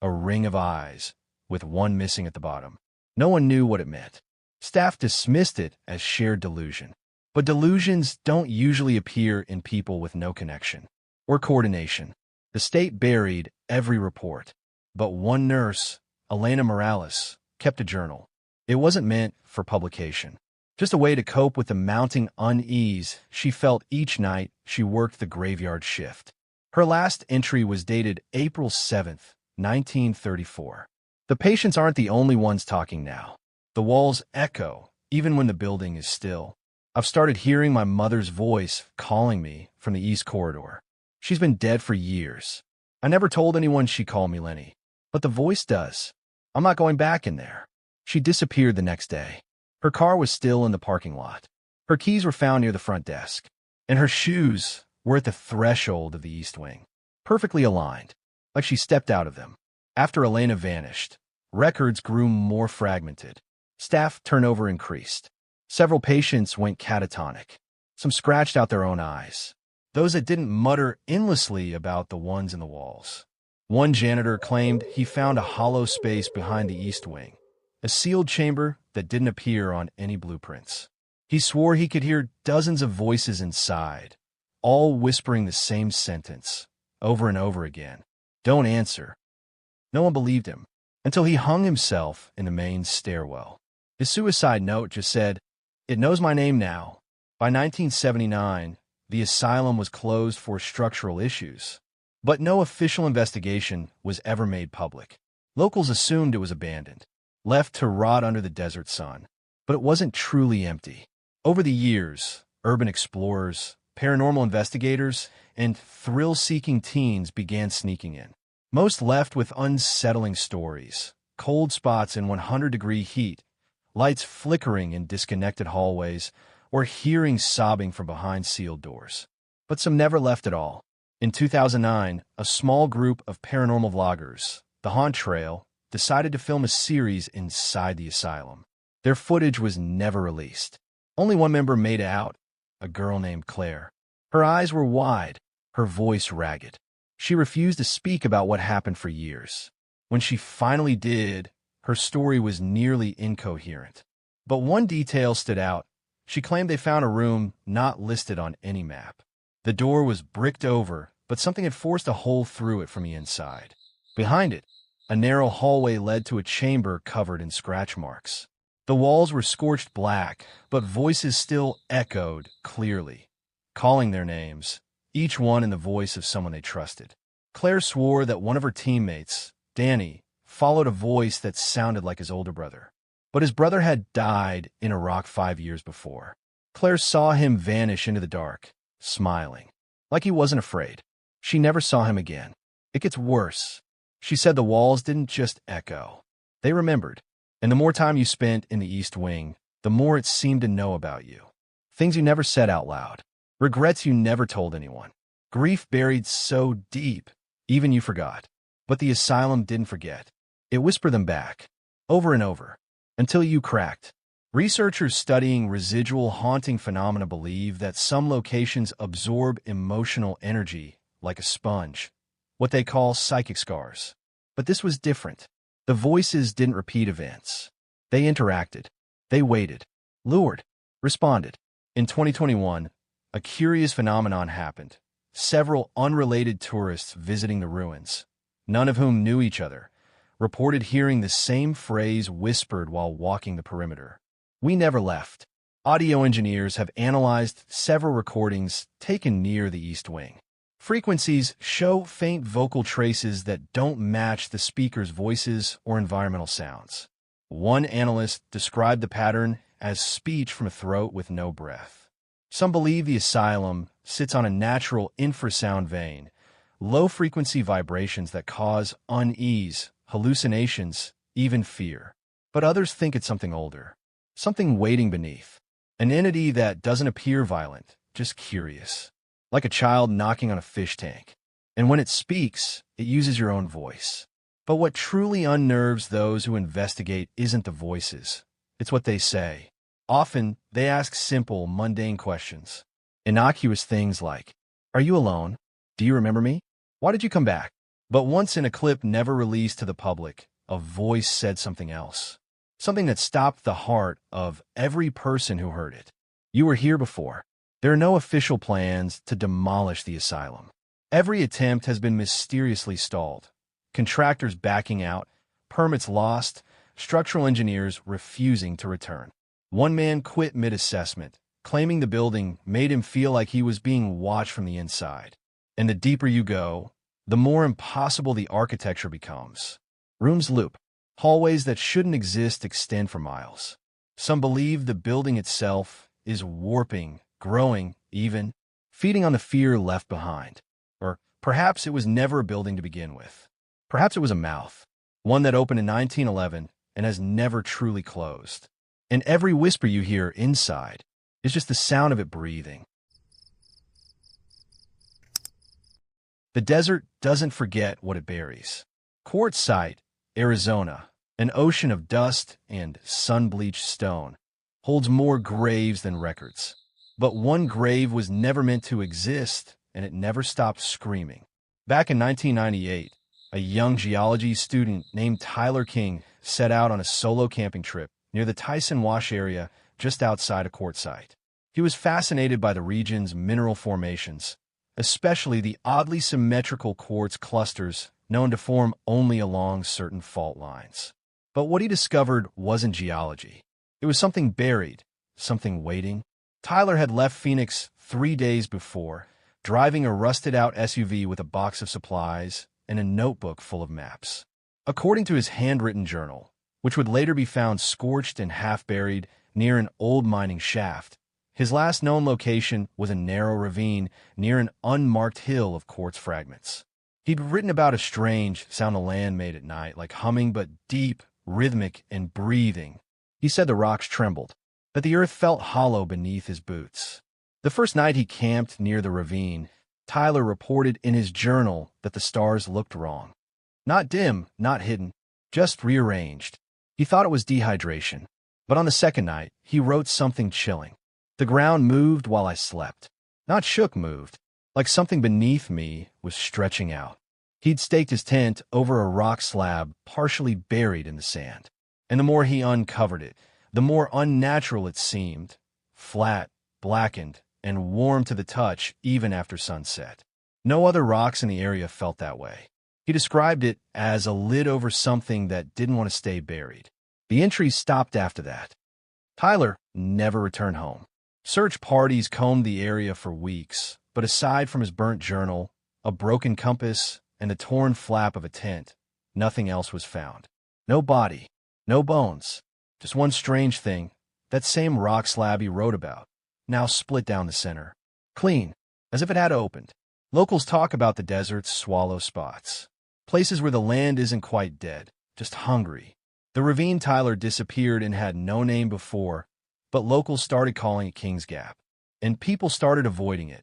A ring of eyes, with one missing at the bottom. No one knew what it meant. Staff dismissed it as shared delusion. But delusions don't usually appear in people with no connection or coordination. The state buried every report. But one nurse, Elena Morales, kept a journal. It wasn't meant for publication. Just a way to cope with the mounting unease she felt each night she worked the graveyard shift. Her last entry was dated April 7th, 1934. The patients aren't the only ones talking now. The walls echo, even when the building is still. I've started hearing my mother's voice calling me from the East Corridor. She's been dead for years. I never told anyone she called me Lenny, but the voice does. I'm not going back in there. She disappeared the next day. Her car was still in the parking lot. Her keys were found near the front desk, and her shoes were at the threshold of the East Wing, perfectly aligned, like she stepped out of them. After Elena vanished, records grew more fragmented. Staff turnover increased. Several patients went catatonic. Some scratched out their own eyes. Those that didn't mutter endlessly about the ones in the walls. One janitor claimed he found a hollow space behind the East Wing, a sealed chamber that didn't appear on any blueprints. He swore he could hear dozens of voices inside, all whispering the same sentence, over and over again. Don't answer. No one believed him, until he hung himself in the main stairwell. His suicide note just said, "It knows my name now." By 1979, the asylum was closed for structural issues, but no official investigation was ever made public. Locals assumed it was abandoned, left to rot under the desert sun. But it wasn't truly empty. Over the years, urban explorers, paranormal investigators, and thrill-seeking teens began sneaking in. Most left with unsettling stories, cold spots in 100-degree heat, lights flickering in disconnected hallways, or hearing sobbing from behind sealed doors. But some never left at all. In 2009, a small group of paranormal vloggers, the Haunt Trail, decided to film a series inside the asylum. Their footage was never released. Only one member made it out, a girl named Claire. Her eyes were wide, her voice ragged. She refused to speak about what happened for years. When she finally did, her story was nearly incoherent. But one detail stood out. She claimed they found a room not listed on any map. The door was bricked over, but something had forced a hole through it from the inside. Behind it, a narrow hallway led to a chamber covered in scratch marks. The walls were scorched black, but voices still echoed clearly, calling their names, each one in the voice of someone they trusted. Claire swore that one of her teammates, Danny, followed a voice that sounded like his older brother. But his brother had died in Iraq 5 years before. Claire saw him vanish into the dark, smiling, like he wasn't afraid. She never saw him again. It gets worse. She said the walls didn't just echo. They remembered. And the more time you spent in the East Wing, the more it seemed to know about you. Things you never said out loud. Regrets you never told anyone. Grief buried so deep, even you forgot. But the asylum didn't forget. It whispered them back, over and over, until you cracked. Researchers studying residual haunting phenomena believe that some locations absorb emotional energy like a sponge, what they call psychic scars. But this was different. The voices didn't repeat events. They interacted. They waited, lured, responded. In 2021, a curious phenomenon happened. Several unrelated tourists visiting the ruins, none of whom knew each other, reported hearing the same phrase whispered while walking the perimeter. "We never left." Audio engineers have analyzed several recordings taken near the East Wing. Frequencies show faint vocal traces that don't match the speaker's voices or environmental sounds. One analyst described the pattern as speech from a throat with no breath. Some believe the asylum sits on a natural infrasound vein, low-frequency vibrations that cause unease, hallucinations, even fear. But others think it's something older, something waiting beneath, an entity that doesn't appear violent, just curious, like a child knocking on a fish tank. And when it speaks, it uses your own voice. But what truly unnerves those who investigate isn't the voices, it's what they say. Often, they ask simple, mundane questions. Innocuous things like, "Are you alone? Do you remember me? Why did you come back?" But once in a clip never released to the public, a voice said something else. Something that stopped the heart of every person who heard it. "You were here before." There are no official plans to demolish the asylum. Every attempt has been mysteriously stalled. Contractors backing out, permits lost, structural engineers refusing to return. One man quit mid-assessment, claiming the building made him feel like he was being watched from the inside. And the deeper you go, the more impossible the architecture becomes. Rooms loop. Hallways that shouldn't exist extend for miles. Some believe the building itself is warping, growing, even feeding on the fear left behind. Or perhaps it was never a building to begin with. Perhaps it was a mouth, one that opened in 1911 and has never truly closed. And every whisper you hear inside is just the sound of it breathing. The desert doesn't forget what it buries. Quartzsite, Arizona, an ocean of dust and sun-bleached stone, holds more graves than records. But one grave was never meant to exist, and it never stopped screaming. Back in 1998, a young geology student named Tyler King set out on a solo camping trip near the Tyson Wash area just outside of Quartzsite. He was fascinated by the region's mineral formations, especially the oddly symmetrical quartz clusters known to form only along certain fault lines. But what he discovered wasn't geology. It was something buried, something waiting. Tyler had left Phoenix 3 days before, driving a rusted-out SUV with a box of supplies and a notebook full of maps. According to his handwritten journal, which would later be found scorched and half-buried near an old mining shaft, his last known location was a narrow ravine near an unmarked hill of quartz fragments. He'd written about a strange sound the land made at night, like humming but deep, rhythmic, and breathing. He said the rocks trembled, that the earth felt hollow beneath his boots. The first night he camped near the ravine, Tyler reported in his journal that the stars looked wrong. Not dim, not hidden, just rearranged. He thought it was dehydration. But on the second night, he wrote something chilling. "The ground moved while I slept. Not shook, moved. Like something beneath me was stretching out." He'd staked his tent over a rock slab partially buried in the sand. And the more he uncovered it, the more unnatural it seemed, flat, blackened, and warm to the touch even after sunset. No other rocks in the area felt that way. He described it as a lid over something that didn't want to stay buried. The entries stopped after that. Tyler never returned home. Search parties combed the area for weeks, but aside from his burnt journal, a broken compass, and the torn flap of a tent, nothing else was found. No body, no bones, just one strange thing, that same rock slab he wrote about, now split down the center. Clean, as if it had opened. Locals talk about the desert's swallow spots. Places where the land isn't quite dead, just hungry. The ravine Tyler disappeared in had no name before, but locals started calling it King's Gap. And people started avoiding it.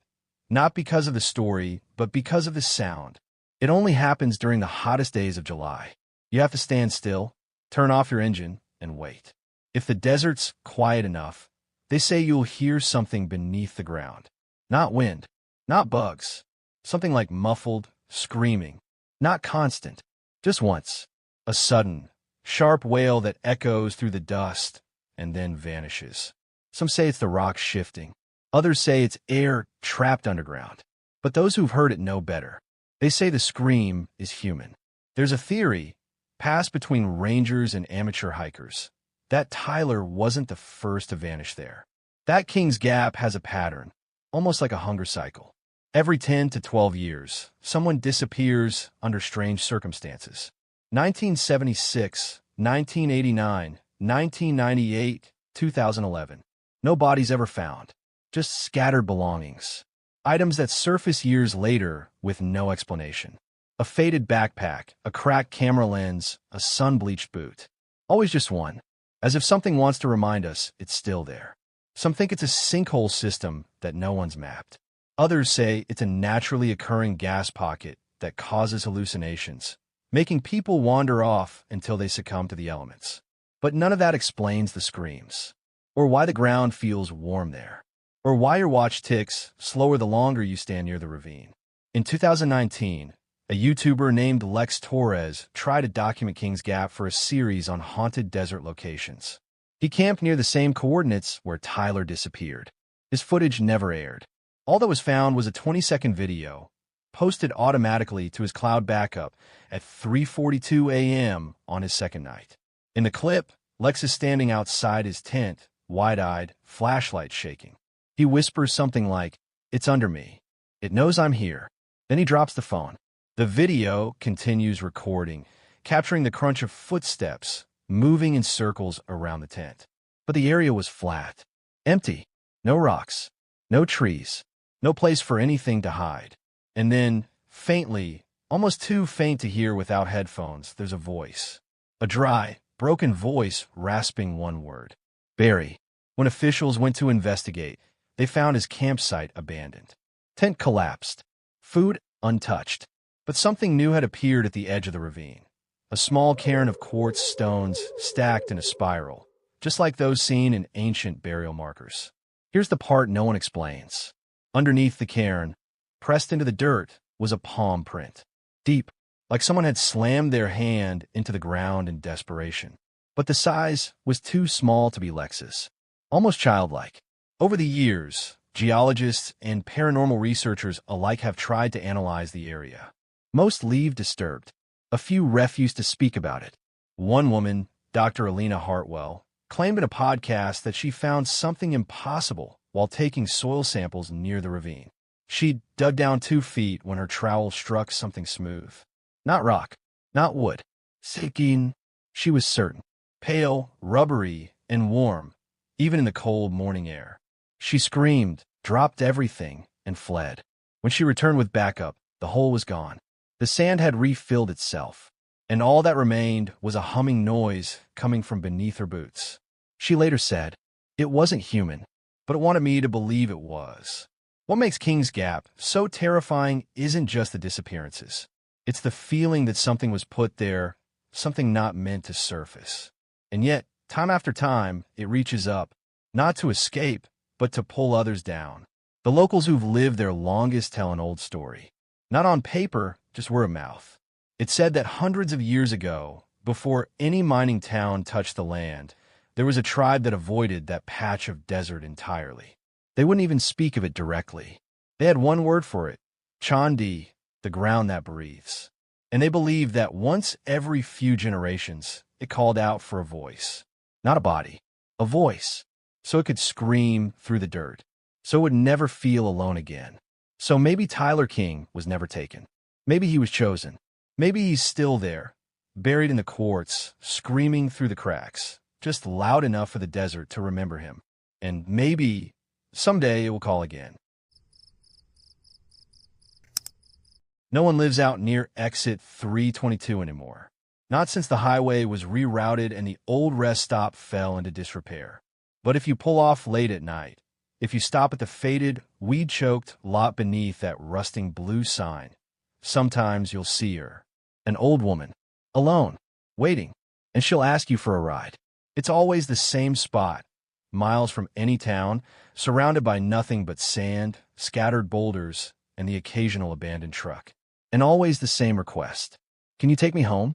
Not because of the story, but because of the sound. It only happens during the hottest days of July. You have to stand still, turn off your engine, and wait. If the desert's quiet enough, they say you'll hear something beneath the ground. Not wind, not bugs. Something like muffled, screaming. Not constant, just once. A sudden, sharp wail that echoes through the dust and then vanishes. Some say it's the rocks shifting. Others say it's air trapped underground. But those who've heard it know better. They say the scream is human. There's a theory, passed between rangers and amateur hikers, that Tyler wasn't the first to vanish there. That King's Gap has a pattern, almost like a hunger cycle. Every 10 to 12 years, someone disappears under strange circumstances. 1976, 1989, 1998, 2011. No bodies ever found. Just scattered belongings. Items that surface years later with no explanation. A faded backpack, a cracked camera lens, a sun-bleached boot. Always just one. As if something wants to remind us it's still there. Some think it's a sinkhole system that no one's mapped. Others say it's a naturally occurring gas pocket that causes hallucinations, making people wander off until they succumb to the elements. But none of that explains the screams, or why the ground feels warm there, or why your watch ticks slower the longer you stand near the ravine. In 2019, a YouTuber named Lex Torres tried to document King's Gap for a series on haunted desert locations. He camped near the same coordinates where Tyler disappeared. His footage never aired. All that was found was a 20-second video, posted automatically to his cloud backup at 3:42 a.m. on his second night. In the clip, Lex is standing outside his tent, wide-eyed, flashlight shaking. He whispers something like, "It's under me. It knows I'm here." Then he drops the phone. The video continues recording, capturing the crunch of footsteps, moving in circles around the tent. But the area was flat, empty, no rocks, no trees. No place for anything to hide. And then, faintly, almost too faint to hear without headphones, there's a voice. A dry, broken voice rasping one word. Barry. When officials went to investigate, they found his campsite abandoned. Tent collapsed. Food untouched. But something new had appeared at the edge of the ravine. A small cairn of quartz stones stacked in a spiral, just like those seen in ancient burial markers. Here's the part no one explains. Underneath the cairn, pressed into the dirt, was a palm print. Deep, like someone had slammed their hand into the ground in desperation. But the size was too small to be Lex's. Almost childlike. Over the years, geologists and paranormal researchers alike have tried to analyze the area. Most leave disturbed. A few refuse to speak about it. One woman, Dr. Alina Hartwell, claimed in a podcast that she found something impossible while taking soil samples near the ravine. She'd dug down 2 feet when her trowel struck something smooth. Not rock, not wood. Sekin, she was certain. Pale, rubbery, and warm, even in the cold morning air. She screamed, dropped everything, and fled. When she returned with backup, the hole was gone. The sand had refilled itself, and all that remained was a humming noise coming from beneath her boots. She later said, "It wasn't human, but it wanted me to believe it was." What makes King's Gap so terrifying isn't just the disappearances. It's the feeling that something was put there, something not meant to surface. And yet, time after time, it reaches up, not to escape, but to pull others down. The locals who've lived their longest tell an old story. Not on paper, just word of mouth. It's said that hundreds of years ago, before any mining town touched the land, There was a tribe that avoided that patch of desert entirely. They wouldn't even speak of it directly. They had one word for it, Chandi, the ground that breathes. And they believed that once every few generations, it called out for a voice. Not a body, a voice. So it could scream through the dirt. So it would never feel alone again. So maybe Tyler King was never taken. Maybe he was chosen. Maybe he's still there, buried in the quartz, screaming through the cracks, just loud enough for the desert to remember him. And maybe someday it will call again. No one lives out near exit 322 anymore. Not since the highway was rerouted and the old rest stop fell into disrepair. But if you pull off late at night, if you stop at the faded, weed-choked lot beneath that rusting blue sign, sometimes you'll see her. An old woman, alone, waiting, and she'll ask you for a ride. It's always the same spot, miles from any town, surrounded by nothing but sand, scattered boulders, and the occasional abandoned truck. And always the same request. Can you take me home?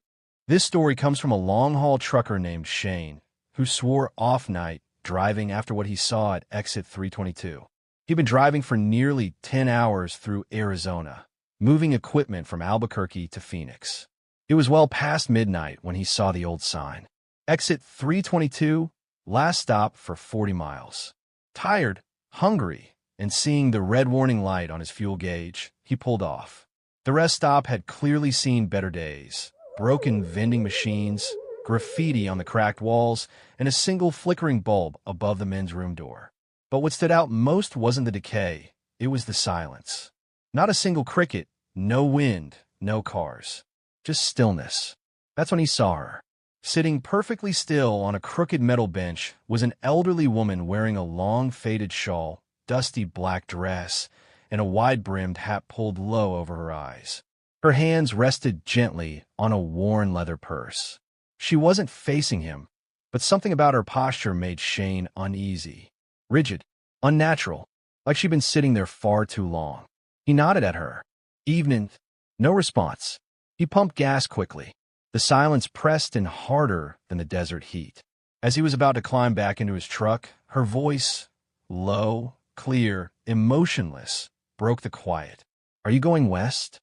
This story comes from a long-haul trucker named Shane, who swore off night driving after what he saw at exit 322. He'd been driving for nearly 10 hours through Arizona, moving equipment from Albuquerque to Phoenix. It was well past midnight when he saw the old sign. Exit 322, last stop for 40 miles. Tired, hungry, and seeing the red warning light on his fuel gauge, he pulled off. The rest stop had clearly seen better days. Broken vending machines, graffiti on the cracked walls, and a single flickering bulb above the men's room door. But what stood out most wasn't the decay, it was the silence. Not a single cricket, no wind, no cars. Just stillness. That's when he saw her. Sitting perfectly still on a crooked metal bench was an elderly woman wearing a long faded shawl, dusty black dress, and a wide-brimmed hat pulled low over her eyes. Her hands rested gently on a worn leather purse. She wasn't facing him, but something about her posture made Shane uneasy. Rigid, unnatural, like she'd been sitting there far too long. He nodded at her. Evening. No response. He pumped gas quickly. The silence pressed in harder than the desert heat. As he was about to climb back into his truck, her voice, low, clear, emotionless, broke the quiet. Are you going west?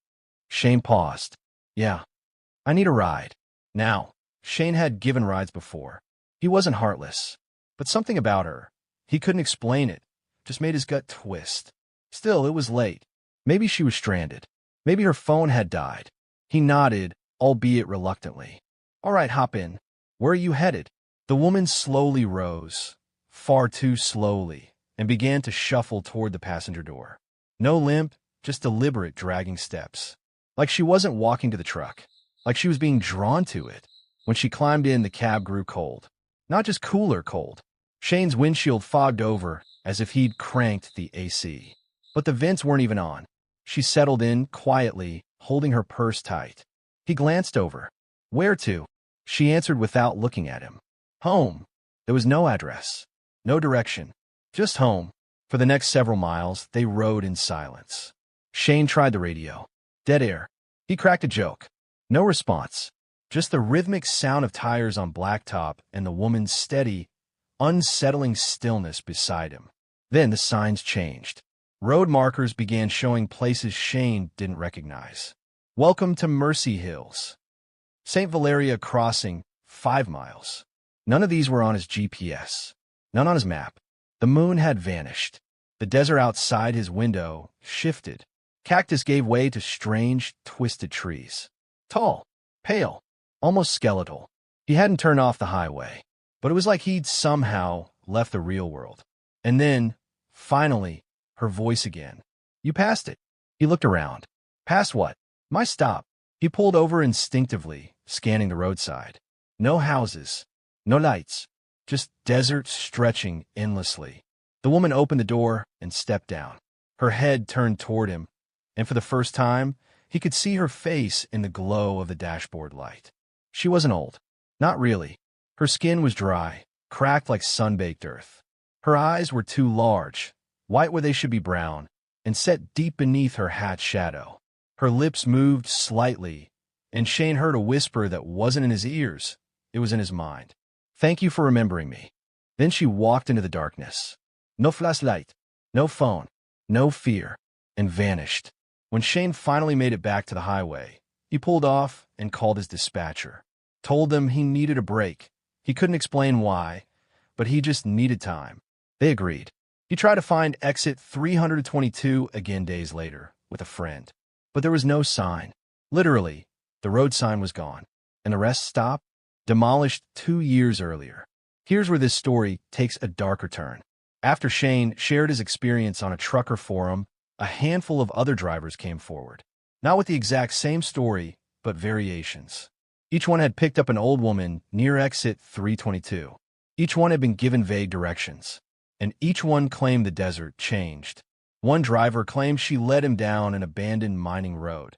Shane paused. Yeah. I need a ride. Now. Shane had given rides before. He wasn't heartless. But something about her, he couldn't explain it, just made his gut twist. Still, it was late. Maybe she was stranded. Maybe her phone had died. He nodded, albeit reluctantly. All right, hop in. Where are you headed? The woman slowly rose, far too slowly, and began to shuffle toward the passenger door. No limp, just deliberate dragging steps. Like she wasn't walking to the truck. Like she was being drawn to it. When she climbed in, the cab grew cold. Not just cooler cold. Shane's windshield fogged over as if he'd cranked the AC. But the vents weren't even on. She settled in quietly, holding her purse tight. He glanced over. Where to? She answered without looking at him. Home. There was no address. No direction. Just home. For the next several miles, they rode in silence. Shane tried the radio. Dead air. He cracked a joke. No response. Just the rhythmic sound of tires on blacktop and the woman's steady, unsettling stillness beside him. Then the signs changed. Road markers began showing places Shane didn't recognize. Welcome to Mercy Hills. St. Valeria Crossing, 5 miles. None of these were on his GPS. None on his map. The moon had vanished. The desert outside his window shifted. Cactus gave way to strange, twisted trees. Tall, pale, almost skeletal. He hadn't turned off the highway, but it was like he'd somehow left the real world. And then, finally, her voice again. You passed it. He looked around. Past what? My stop. He pulled over instinctively, scanning the roadside. No houses. No lights. Just desert stretching endlessly. The woman opened the door and stepped down. Her head turned toward him, and for the first time, he could see her face in the glow of the dashboard light. She wasn't old. Not really. Her skin was dry, cracked like sun-baked earth. Her eyes were too large, white where they should be brown, and set deep beneath her hat's shadow. Her lips moved slightly, and Shane heard a whisper that wasn't in his ears. It was in his mind. Thank you for remembering me." Then she walked into the darkness. No flashlight, no phone, no fear, and vanished. When Shane finally made it back to the highway, he pulled off and called his dispatcher. Told them he needed a break. He couldn't explain why, but he just needed time. They agreed. He tried to find exit 322 again days later with a friend, but there was no sign. Literally, the road sign was gone, and the rest stop, demolished 2 years earlier. Here's where this story takes a darker turn. After Shane shared his experience on a trucker forum, a handful of other drivers came forward. Not with the exact same story, but variations. Each one had picked up an old woman near exit 322. Each one had been given vague directions, and each one claimed the desert changed. One driver claimed she led him down an abandoned mining road,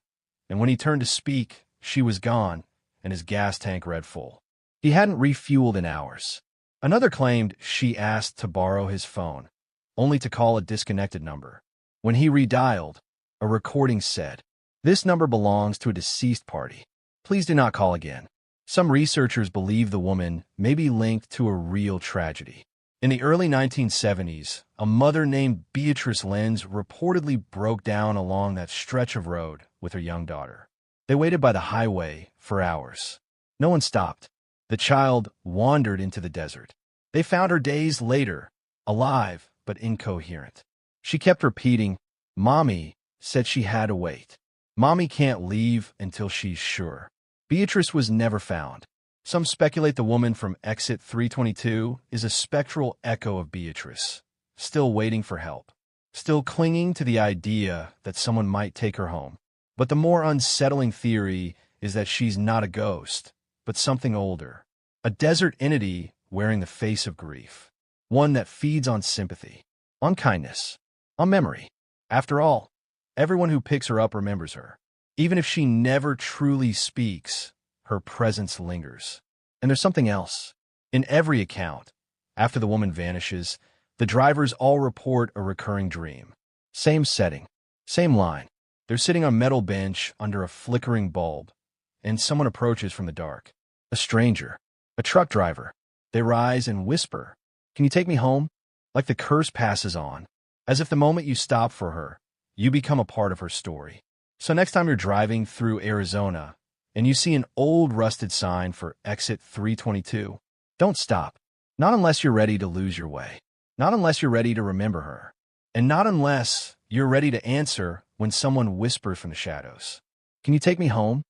and when he turned to speak, she was gone, and his gas tank read full. He hadn't refueled in hours. Another claimed she asked to borrow his phone, only to call a disconnected number. When he redialed, a recording said, "This number belongs to a deceased party. Please do not call again." Some researchers believe the woman may be linked to a real tragedy. In the early 1970s, a mother named Beatrice Lenz reportedly broke down along that stretch of road with her young daughter. They waited by the highway for hours. No one stopped. The child wandered into the desert. They found her days later, alive but incoherent. She kept repeating, "Mommy said she had to wait. Mommy can't leave until she's sure." Beatrice was never found. Some speculate the woman from exit 322 is a spectral echo of Beatrice, still waiting for help, still clinging to the idea that someone might take her home. But the more unsettling theory is that she's not a ghost, but something older, a desert entity wearing the face of grief, one that feeds on sympathy, on kindness, on memory. After all, everyone who picks her up remembers her. Even if she never truly speaks, her presence lingers. And there's something else. In every account, after the woman vanishes, the drivers all report a recurring dream. Same setting, same line. They're sitting on a metal bench under a flickering bulb, and someone approaches from the dark. A stranger, a truck driver. They rise and whisper, "Can you take me home?" Like the curse passes on, as if the moment you stop for her, you become a part of her story. So next time you're driving through Arizona and you see an old rusted sign for exit 322, don't stop. Not unless you're ready to lose your way. Not unless you're ready to remember her. And not unless you're ready to answer when someone whispers from the shadows, "Can you take me home?"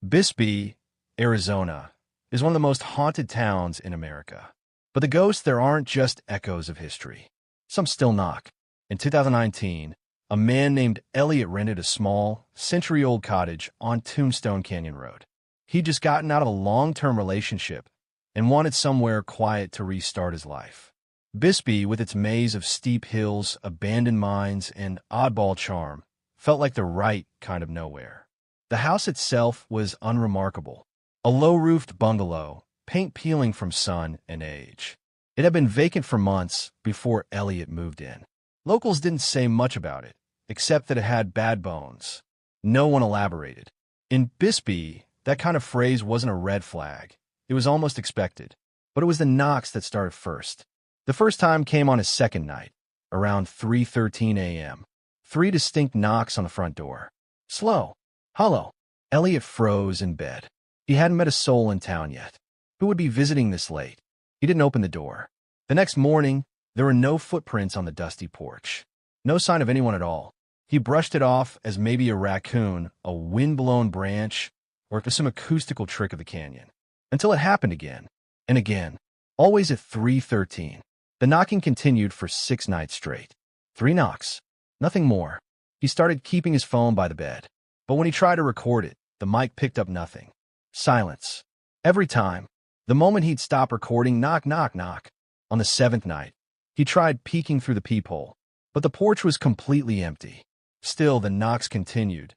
Bisbee, Arizona, is one of the most haunted towns in America. But the ghosts there aren't just echoes of history. Some still knock. In 2019, a man named Elliot rented a small, century-old cottage on Tombstone Canyon Road. He'd just gotten out of a long-term relationship and wanted somewhere quiet to restart his life. Bisbee, with its maze of steep hills, abandoned mines, and oddball charm, felt like the right kind of nowhere. The house itself was unremarkable. A low-roofed bungalow, paint peeling from sun and age. It had been vacant for months before Elliot moved in. Locals didn't say much about it, except that it had bad bones. No one elaborated. In Bisbee, that kind of phrase wasn't a red flag. It was almost expected. But it was the knocks that started first. The first time came on his second night, around 3:13 a.m. 3 distinct knocks on the front door. Slow, hollow. Elliot froze in bed. He hadn't met a soul in town yet. Who would be visiting this late? He didn't open the door. The next morning, there were no footprints on the dusty porch. No sign of anyone at all. He brushed it off as maybe a raccoon, a wind-blown branch, or some acoustical trick of the canyon. Until it happened again, and again, always at 3:13. The knocking continued for 6 nights straight. 3 knocks, nothing more. He started keeping his phone by the bed. But when he tried to record it, the mic picked up nothing. Silence. Every time. The moment he'd stop recording, knock, knock, knock. On the 7th night, he tried peeking through the peephole, but the porch was completely empty. Still, the knocks continued,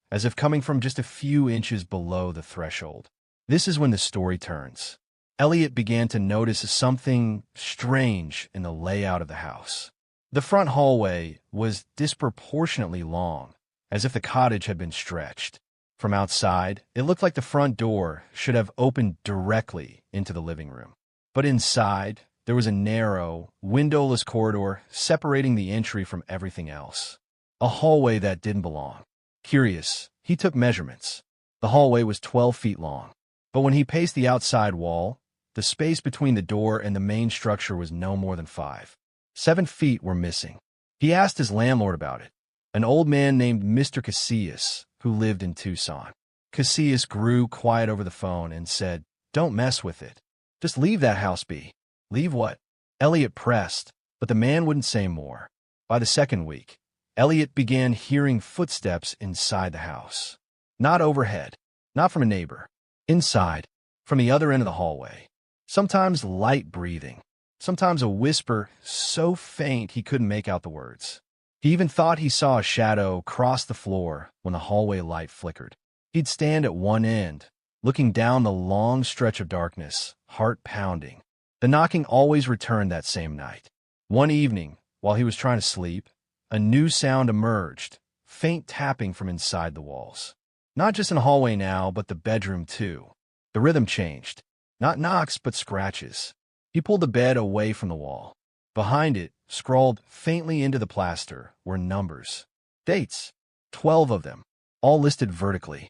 as if coming from just a few inches below the threshold. This is when the story turns. Elliot began to notice something strange in the layout of the house. The front hallway was disproportionately long, as if the cottage had been stretched. From outside, it looked like the front door should have opened directly into the living room. But inside, there was a narrow, windowless corridor separating the entry from everything else. A hallway that didn't belong. Curious, he took measurements. The hallway was 12 feet long. But when he paced the outside wall, the space between the door and the main structure was no more than 5. 7 feet were missing. He asked his landlord about it, an old man named Mr. Casillas, who lived in Tucson. Casillas grew quiet over the phone and said, "Don't mess with it. Just leave that house be." "Leave what?" Elliot pressed, but the man wouldn't say more. By the second week, Elliot began hearing footsteps inside the house. Not overhead, not from a neighbor. Inside, from the other end of the hallway. Sometimes light breathing, sometimes a whisper so faint he couldn't make out the words. He even thought he saw a shadow cross the floor when the hallway light flickered. He'd stand at one end, looking down the long stretch of darkness, heart pounding. The knocking always returned that same night. One evening, while he was trying to sleep, a new sound emerged, faint tapping from inside the walls. Not just in the hallway now, but the bedroom too. The rhythm changed. Not knocks, but scratches. He pulled the bed away from the wall. Behind it, scrawled faintly into the plaster, were numbers. Dates. 12 of them, all listed vertically.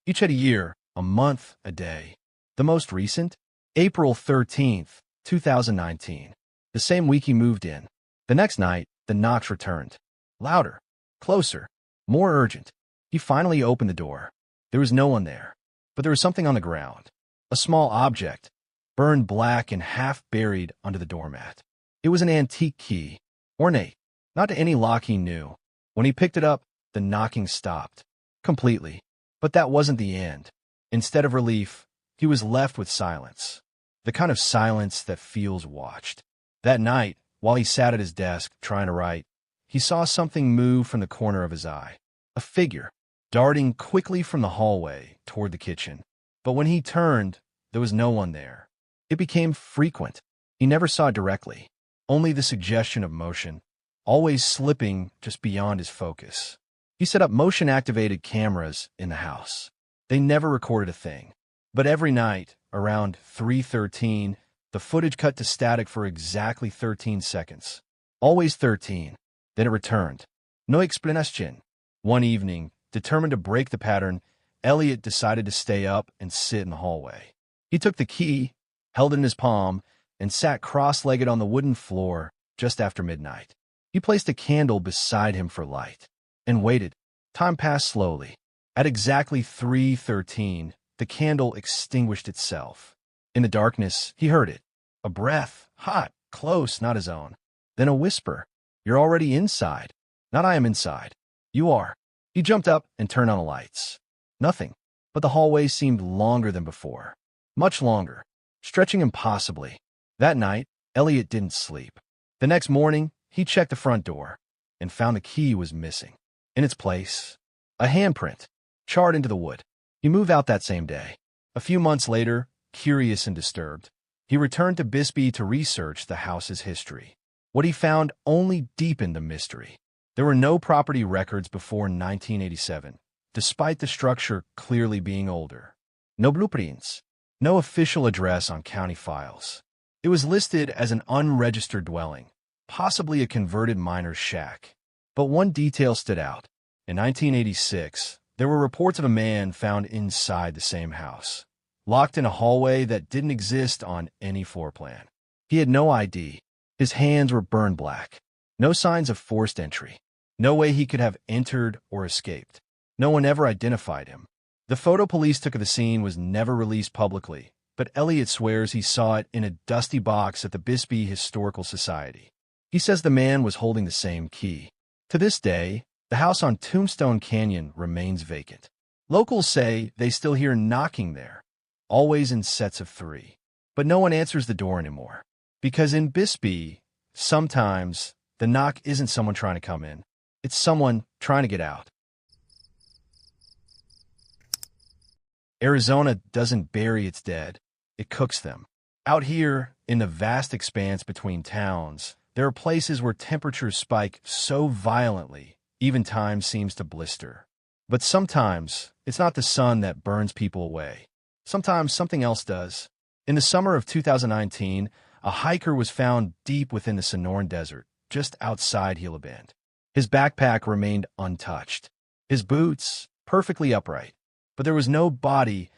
Each had a year, a month, a day. The most recent? April 13th, 2019. The same week he moved in. The next night, the knocks returned. Louder. Closer. More urgent. He finally opened the door. There was no one there. But there was something on the ground. A small object, burned black and half buried under the doormat. It was an antique key, ornate, not to any lock he knew. When he picked it up, the knocking stopped. Completely. But that wasn't the end. Instead of relief, he was left with silence. The kind of silence that feels watched. That night, while he sat at his desk trying to write, he saw something move from the corner of his eye. A figure, darting quickly from the hallway toward the kitchen. But when he turned, there was no one there. It became frequent. He never saw it directly. Only the suggestion of motion, always slipping just beyond his focus. He set up motion-activated cameras in the house. They never recorded a thing. But every night, around 3:13, the footage cut to static for exactly 13 seconds. Always 13. Then it returned. No explanation. One evening, determined to break the pattern, Elliot decided to stay up and sit in the hallway. He took the key, held it in his palm, and sat cross-legged on the wooden floor just after midnight. He placed a candle beside him for light and waited. Time passed slowly. At exactly 3:13, the candle extinguished itself. In the darkness, he heard it. A breath, hot, close, not his own. Then a whisper. "You're already inside." "Not I am inside. You are." He jumped up and turned on the lights. Nothing. But the hallway seemed longer than before. Much longer. Stretching impossibly. That night, Elliot didn't sleep. The next morning, he checked the front door and found the key was missing. In its place, a handprint, charred into the wood. He moved out that same day. A few months later, curious and disturbed, he returned to Bisbee to research the house's history. What he found only deepened the mystery. There were no property records before 1987, despite the structure clearly being older. No blueprints, no official address on county files. It was listed as an unregistered dwelling, possibly a converted miner's shack. But one detail stood out. In 1986, there were reports of a man found inside the same house, locked in a hallway that didn't exist on any floor plan. He had no ID. His hands were burned black. No signs of forced entry. No way he could have entered or escaped. No one ever identified him. The photo police took of the scene was never released publicly, but Elliot swears he saw it in a dusty box at the Bisbee Historical Society. He says the man was holding the same key. To this day, the house on Tombstone Canyon remains vacant. Locals say they still hear knocking there, always in sets of 3. But no one answers the door anymore. Because in Bisbee, sometimes the knock isn't someone trying to come in. It's someone trying to get out. Arizona doesn't bury its dead. It cooks them. Out here, in the vast expanse between towns, there are places where temperatures spike so violently, even time seems to blister. But sometimes, It's not the sun that burns people away. Sometimes something else does. In the summer of 2019, a hiker was found deep within the Sonoran Desert, just outside Gila Bend. His backpack remained untouched. His boots, perfectly upright. But there was no body,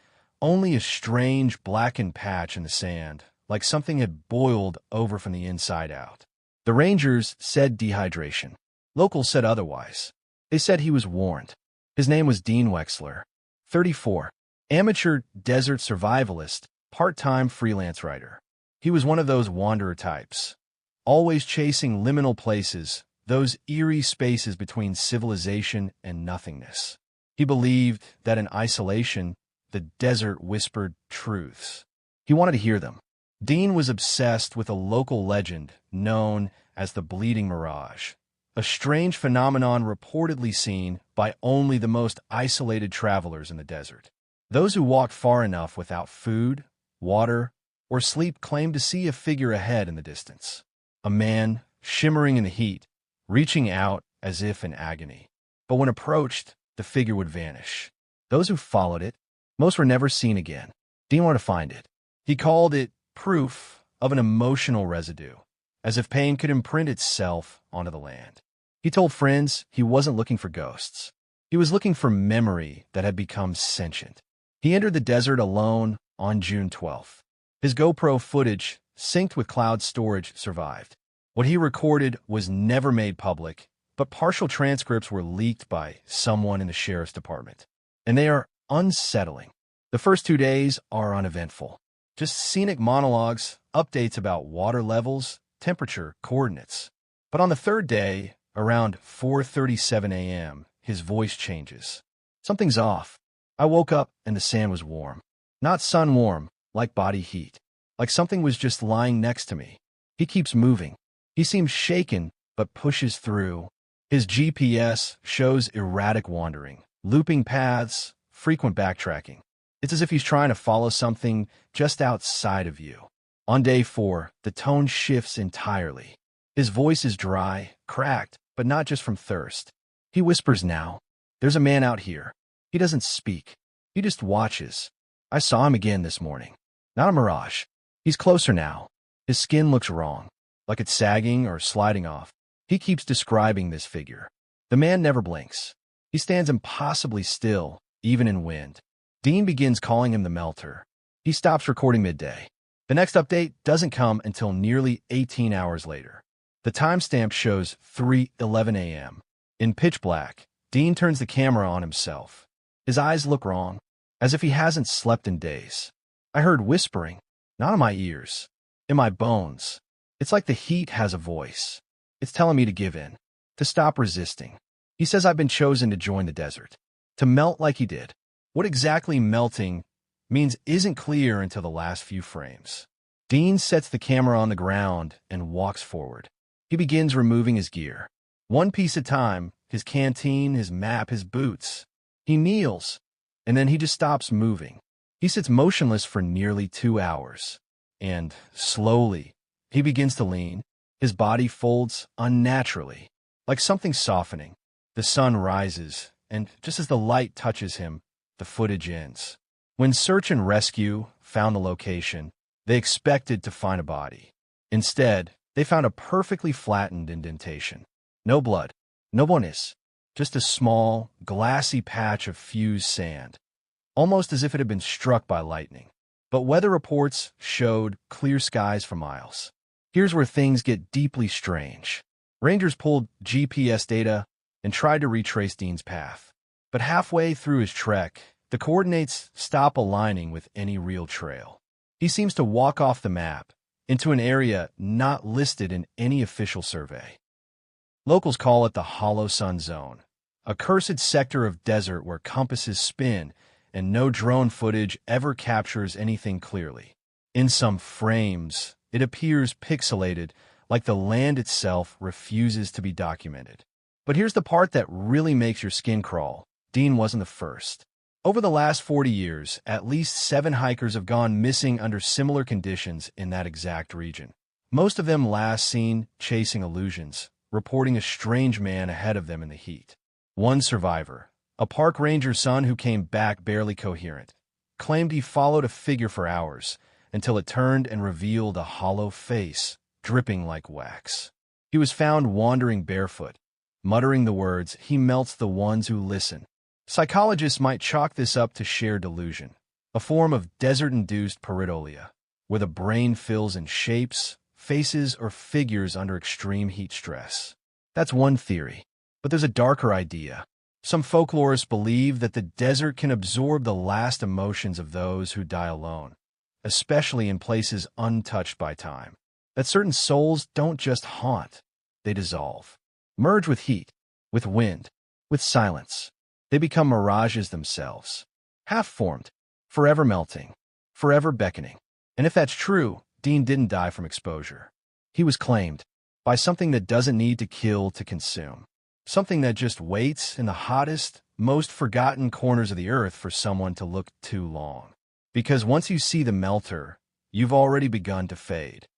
only a strange blackened patch in the sand, like something had boiled over from the inside out. The rangers said dehydration. Locals said otherwise. They said he was warned. His name was Dean Wexler, 34, amateur desert survivalist, part-time freelance writer. He was one of those wanderer types, always chasing liminal places, those eerie spaces between civilization and nothingness. He believed that in isolation, the desert whispered truths. He wanted to hear them. Dean was obsessed with a local legend known as the Bleeding Mirage, a strange phenomenon reportedly seen by only the most isolated travelers in the desert. Those who walked far enough without food, water, or sleep claimed to see a figure ahead in the distance. A man, shimmering in the heat, reaching out as if in agony. But when approached, the figure would vanish. Those who followed it, most were never seen again. Dean wanted to find it. He called it proof of an emotional residue, as if pain could imprint itself onto the land. He told friends he wasn't looking for ghosts. He was looking for memory that had become sentient. He entered the desert alone on June 12th. His GoPro footage, synced with cloud storage, survived. What he recorded was never made public, but partial transcripts were leaked by someone in the sheriff's department. And they are unsettling. The first 2 days are uneventful. Just scenic monologues, updates about water levels, temperature, coordinates. But on the third day, around 4:37 a.m., his voice changes. Something's off. I woke up and the sand was warm. Not sun warm, like body heat. Like something was just lying next to me. He keeps moving. He seems shaken, but pushes through. His GPS shows erratic wandering, looping paths, frequent backtracking. It's as if he's trying to follow something just outside of you. On day 4, the tone shifts entirely. His voice is dry, cracked, but not just from thirst. He whispers now. There's a man out here. He doesn't speak. He just watches. I saw him again this morning. Not a mirage. He's closer now. His skin looks wrong, like it's sagging or sliding off. He keeps describing this figure. The man never blinks. He stands impossibly still, even in wind. Dean begins calling him the Melter. He stops recording midday. The next update doesn't come until nearly 18 hours later. The timestamp shows 3:11 a.m. In pitch black, Dean turns the camera on himself. His eyes look wrong, as if he hasn't slept in days. I heard whispering, not in my ears, in my bones. It's like the heat has a voice. It's telling me to give in, to stop resisting. He says I've been chosen to join the desert, to melt like he did. What exactly melting means isn't clear until the last few frames. Dean sets the camera on the ground and walks forward. He begins removing his gear. One piece at a time, his canteen, his map, his boots. He kneels, and then he just stops moving. He sits motionless for nearly 2 hours. And, slowly, he begins to lean. His body folds unnaturally, like something softening. The sun rises, and just as the light touches him, the footage ends. When search and rescue found the location, they expected to find a body. Instead, they found a perfectly flattened indentation. No blood, no bones, just a small, glassy patch of fused sand, almost as if it had been struck by lightning. But weather reports showed clear skies for miles. Here's where things get deeply strange. Rangers pulled GPS data and tried to retrace Dean's path. But halfway through his trek, the coordinates stop aligning with any real trail. He seems to walk off the map, into an area not listed in any official survey. Locals call it the Hollow Sun Zone, a cursed sector of desert where compasses spin and no drone footage ever captures anything clearly. In some frames, it appears pixelated, like the land itself refuses to be documented. But here's the part that really makes your skin crawl. Dean wasn't the first. Over the last 40 years, at least 7 hikers have gone missing under similar conditions in that exact region. Most of them last seen chasing illusions, reporting a strange man ahead of them in the heat. One survivor, A park ranger's son who came back barely coherent, claimed he followed a figure for hours until it turned and revealed a hollow face, dripping like wax. He was found wandering barefoot, muttering the words, "He melts the ones who listen." Psychologists might chalk this up to sheer delusion, a form of desert-induced pareidolia, where the brain fills in shapes, faces, or figures under extreme heat stress. That's one theory, but there's a darker idea. Some folklorists believe that the desert can absorb the last emotions of those who die alone, especially in places untouched by time. That certain souls don't just haunt, they dissolve, merge with heat, with wind, with silence. They become mirages themselves, half-formed, forever melting, forever beckoning. And if that's true, Dean didn't die from exposure. He was claimed by something that doesn't need to kill to consume. Something that just waits in the hottest, most forgotten corners of the earth for someone to look too long. Because once you see the melter, you've already begun to fade.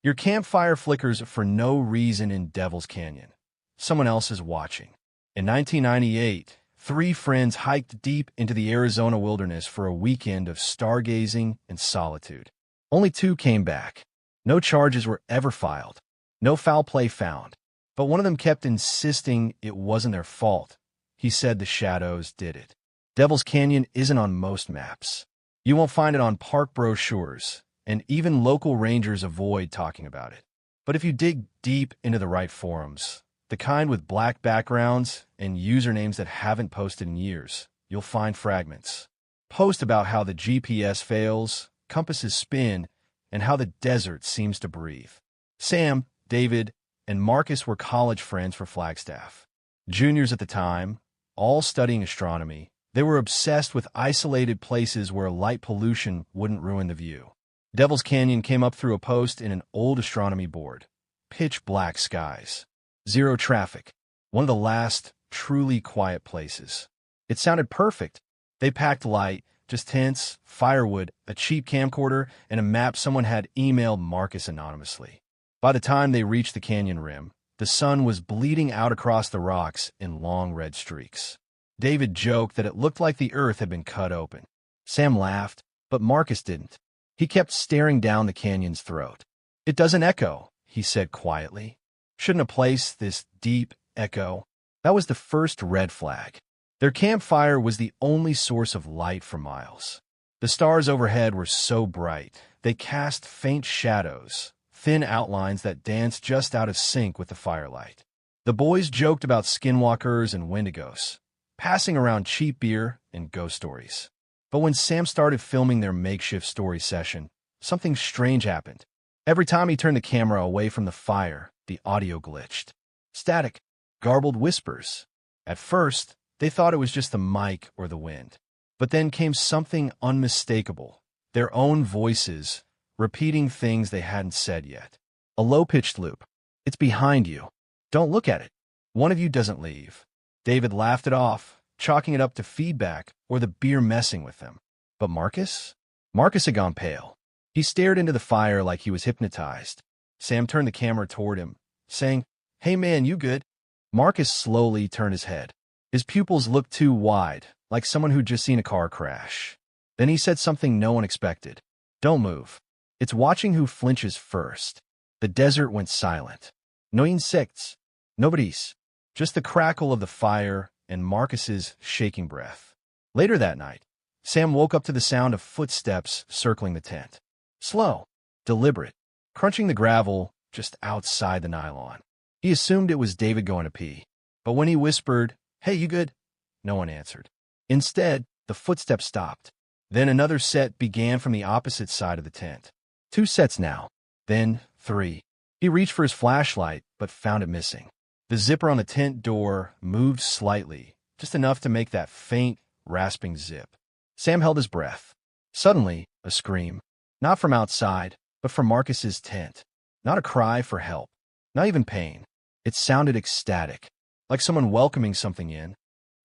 Your campfire flickers for no reason in Devil's Canyon. Someone else is watching. In 1998, 3 friends hiked deep into the Arizona wilderness for a weekend of stargazing and solitude. Only 2 came back. No charges were ever filed. No foul play found. But one of them kept insisting it wasn't their fault. He said the shadows did it. Devil's Canyon isn't on most maps. You won't find it on park brochures, and even local rangers avoid talking about it. But if you dig deep into the right forums, the kind with black backgrounds and usernames that haven't posted in years, you'll find fragments. Posts about how the GPS fails, compasses spin, and how the desert seems to breathe. Sam, David, and Marcus were college friends for Flagstaff. Juniors at the time, all studying astronomy, they were obsessed with isolated places where light pollution wouldn't ruin the view. Devil's Canyon came up through a post in an old astronomy board. Pitch black skies. Zero traffic. One of the last truly quiet places. It sounded perfect. They packed light, just tents, firewood, a cheap camcorder, and a map someone had emailed Marcus anonymously. By the time they reached the canyon rim, the sun was bleeding out across the rocks in long red streaks. David joked that it looked like the earth had been cut open. Sam laughed, but Marcus didn't. He kept staring down the canyon's throat. "It doesn't echo," he said quietly. "Shouldn't a place this deep echo?" That was the first red flag. Their campfire was the only source of light for miles. The stars overhead were so bright, they cast faint shadows, thin outlines that danced just out of sync with the firelight. The boys joked about skinwalkers and wendigos, passing around cheap beer and ghost stories. But when Sam started filming their makeshift story session, something strange happened. Every time he turned the camera away from the fire, the audio glitched. Static, garbled whispers. At first, they thought it was just the mic or the wind. But then came something unmistakable, their own voices, repeating things they hadn't said yet. A low-pitched loop. "It's behind you. Don't look at it. One of you doesn't leave." David laughed it off, chalking it up to feedback or the beer messing with them. But Marcus? Marcus had gone pale. He stared into the fire like he was hypnotized. Sam turned the camera toward him, saying, "Hey man, you good?" Marcus slowly turned his head. His pupils looked too wide, like someone who'd just seen a car crash. Then he said something no one expected. "Don't move. It's watching who flinches first." The desert went silent. No insects. Nobody's. Just the crackle of the fire and Marcus's shaking breath. Later that night, Sam woke up to the sound of footsteps circling the tent. Slow, deliberate, crunching the gravel just outside the nylon. He assumed it was David going to pee. But when he whispered, "Hey, you good?" no one answered. Instead, the footsteps stopped. Then another set began from the opposite side of the tent. 2 sets now. Then 3. He reached for his flashlight, but found it missing. The zipper on the tent door moved slightly, just enough to make that faint, rasping zip. Sam held his breath. Suddenly, a scream. Not from outside, but from Marcus's tent. Not a cry for help. Not even pain. It sounded ecstatic, like someone welcoming something in.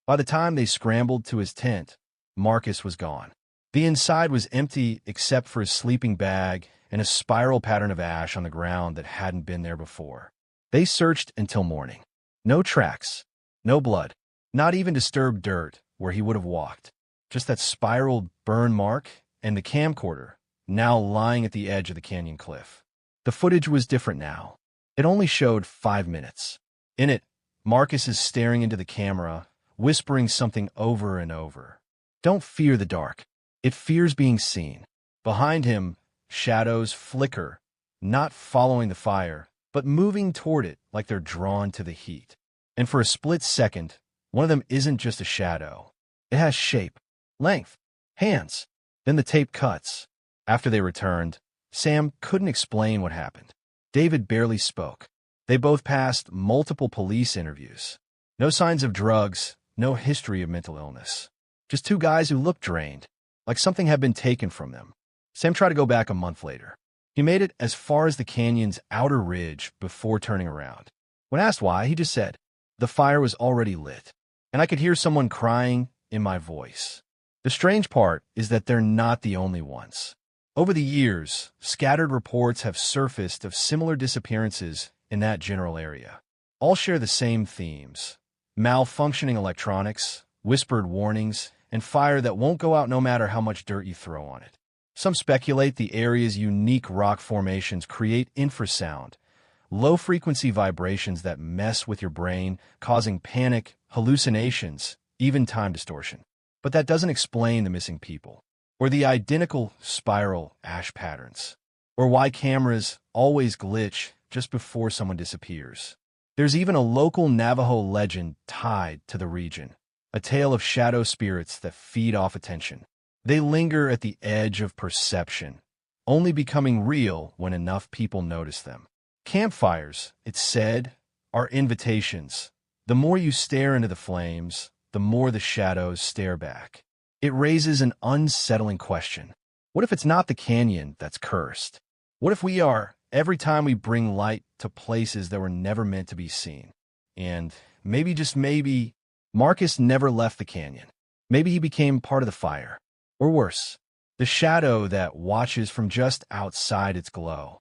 By the time they scrambled to his tent, Marcus was gone. The inside was empty except for his sleeping bag and a spiral pattern of ash on the ground that hadn't been there before. They searched until morning. No tracks, no blood, not even disturbed dirt where he would have walked. Just that spiraled burn mark and the camcorder, now lying at the edge of the canyon cliff. The footage was different now. It only showed 5 minutes. In it, Marcus is staring into the camera, whispering something over and over. Don't fear the dark. It fears being seen. Behind him, shadows flicker, not following the fire, but moving toward it like they're drawn to the heat. And for a split second, one of them isn't just a shadow. It has shape, length, hands. Then the tape cuts. After they returned, Sam couldn't explain what happened. David barely spoke. They both passed multiple police interviews. No signs of drugs, no history of mental illness. Just two guys who looked drained, like something had been taken from them. Sam tried to go back a month later. He made it as far as the canyon's outer ridge before turning around. When asked why, he just said, "The fire was already lit, and I could hear someone crying in my voice." The strange part is that they're not the only ones. Over the years, scattered reports have surfaced of similar disappearances in that general area. All share the same themes: malfunctioning electronics, whispered warnings, and fire that won't go out no matter how much dirt you throw on it. Some speculate the area's unique rock formations create infrasound, low-frequency vibrations that mess with your brain, causing panic, hallucinations, even time distortion. But that doesn't explain the missing people, or the identical spiral ash patterns, or why cameras always glitch just before someone disappears. There's even a local Navajo legend tied to the region, a tale of shadow spirits that feed off attention. They linger at the edge of perception, only becoming real when enough people notice them. Campfires, it's said, are invitations. The more you stare into the flames, the more the shadows stare back. It raises an unsettling question. What if it's not the canyon that's cursed? What if we are, every time we bring light to places that were never meant to be seen? And maybe, just maybe, Marcus never left the canyon. Maybe he became part of the fire. Or worse, the shadow that watches from just outside its glow.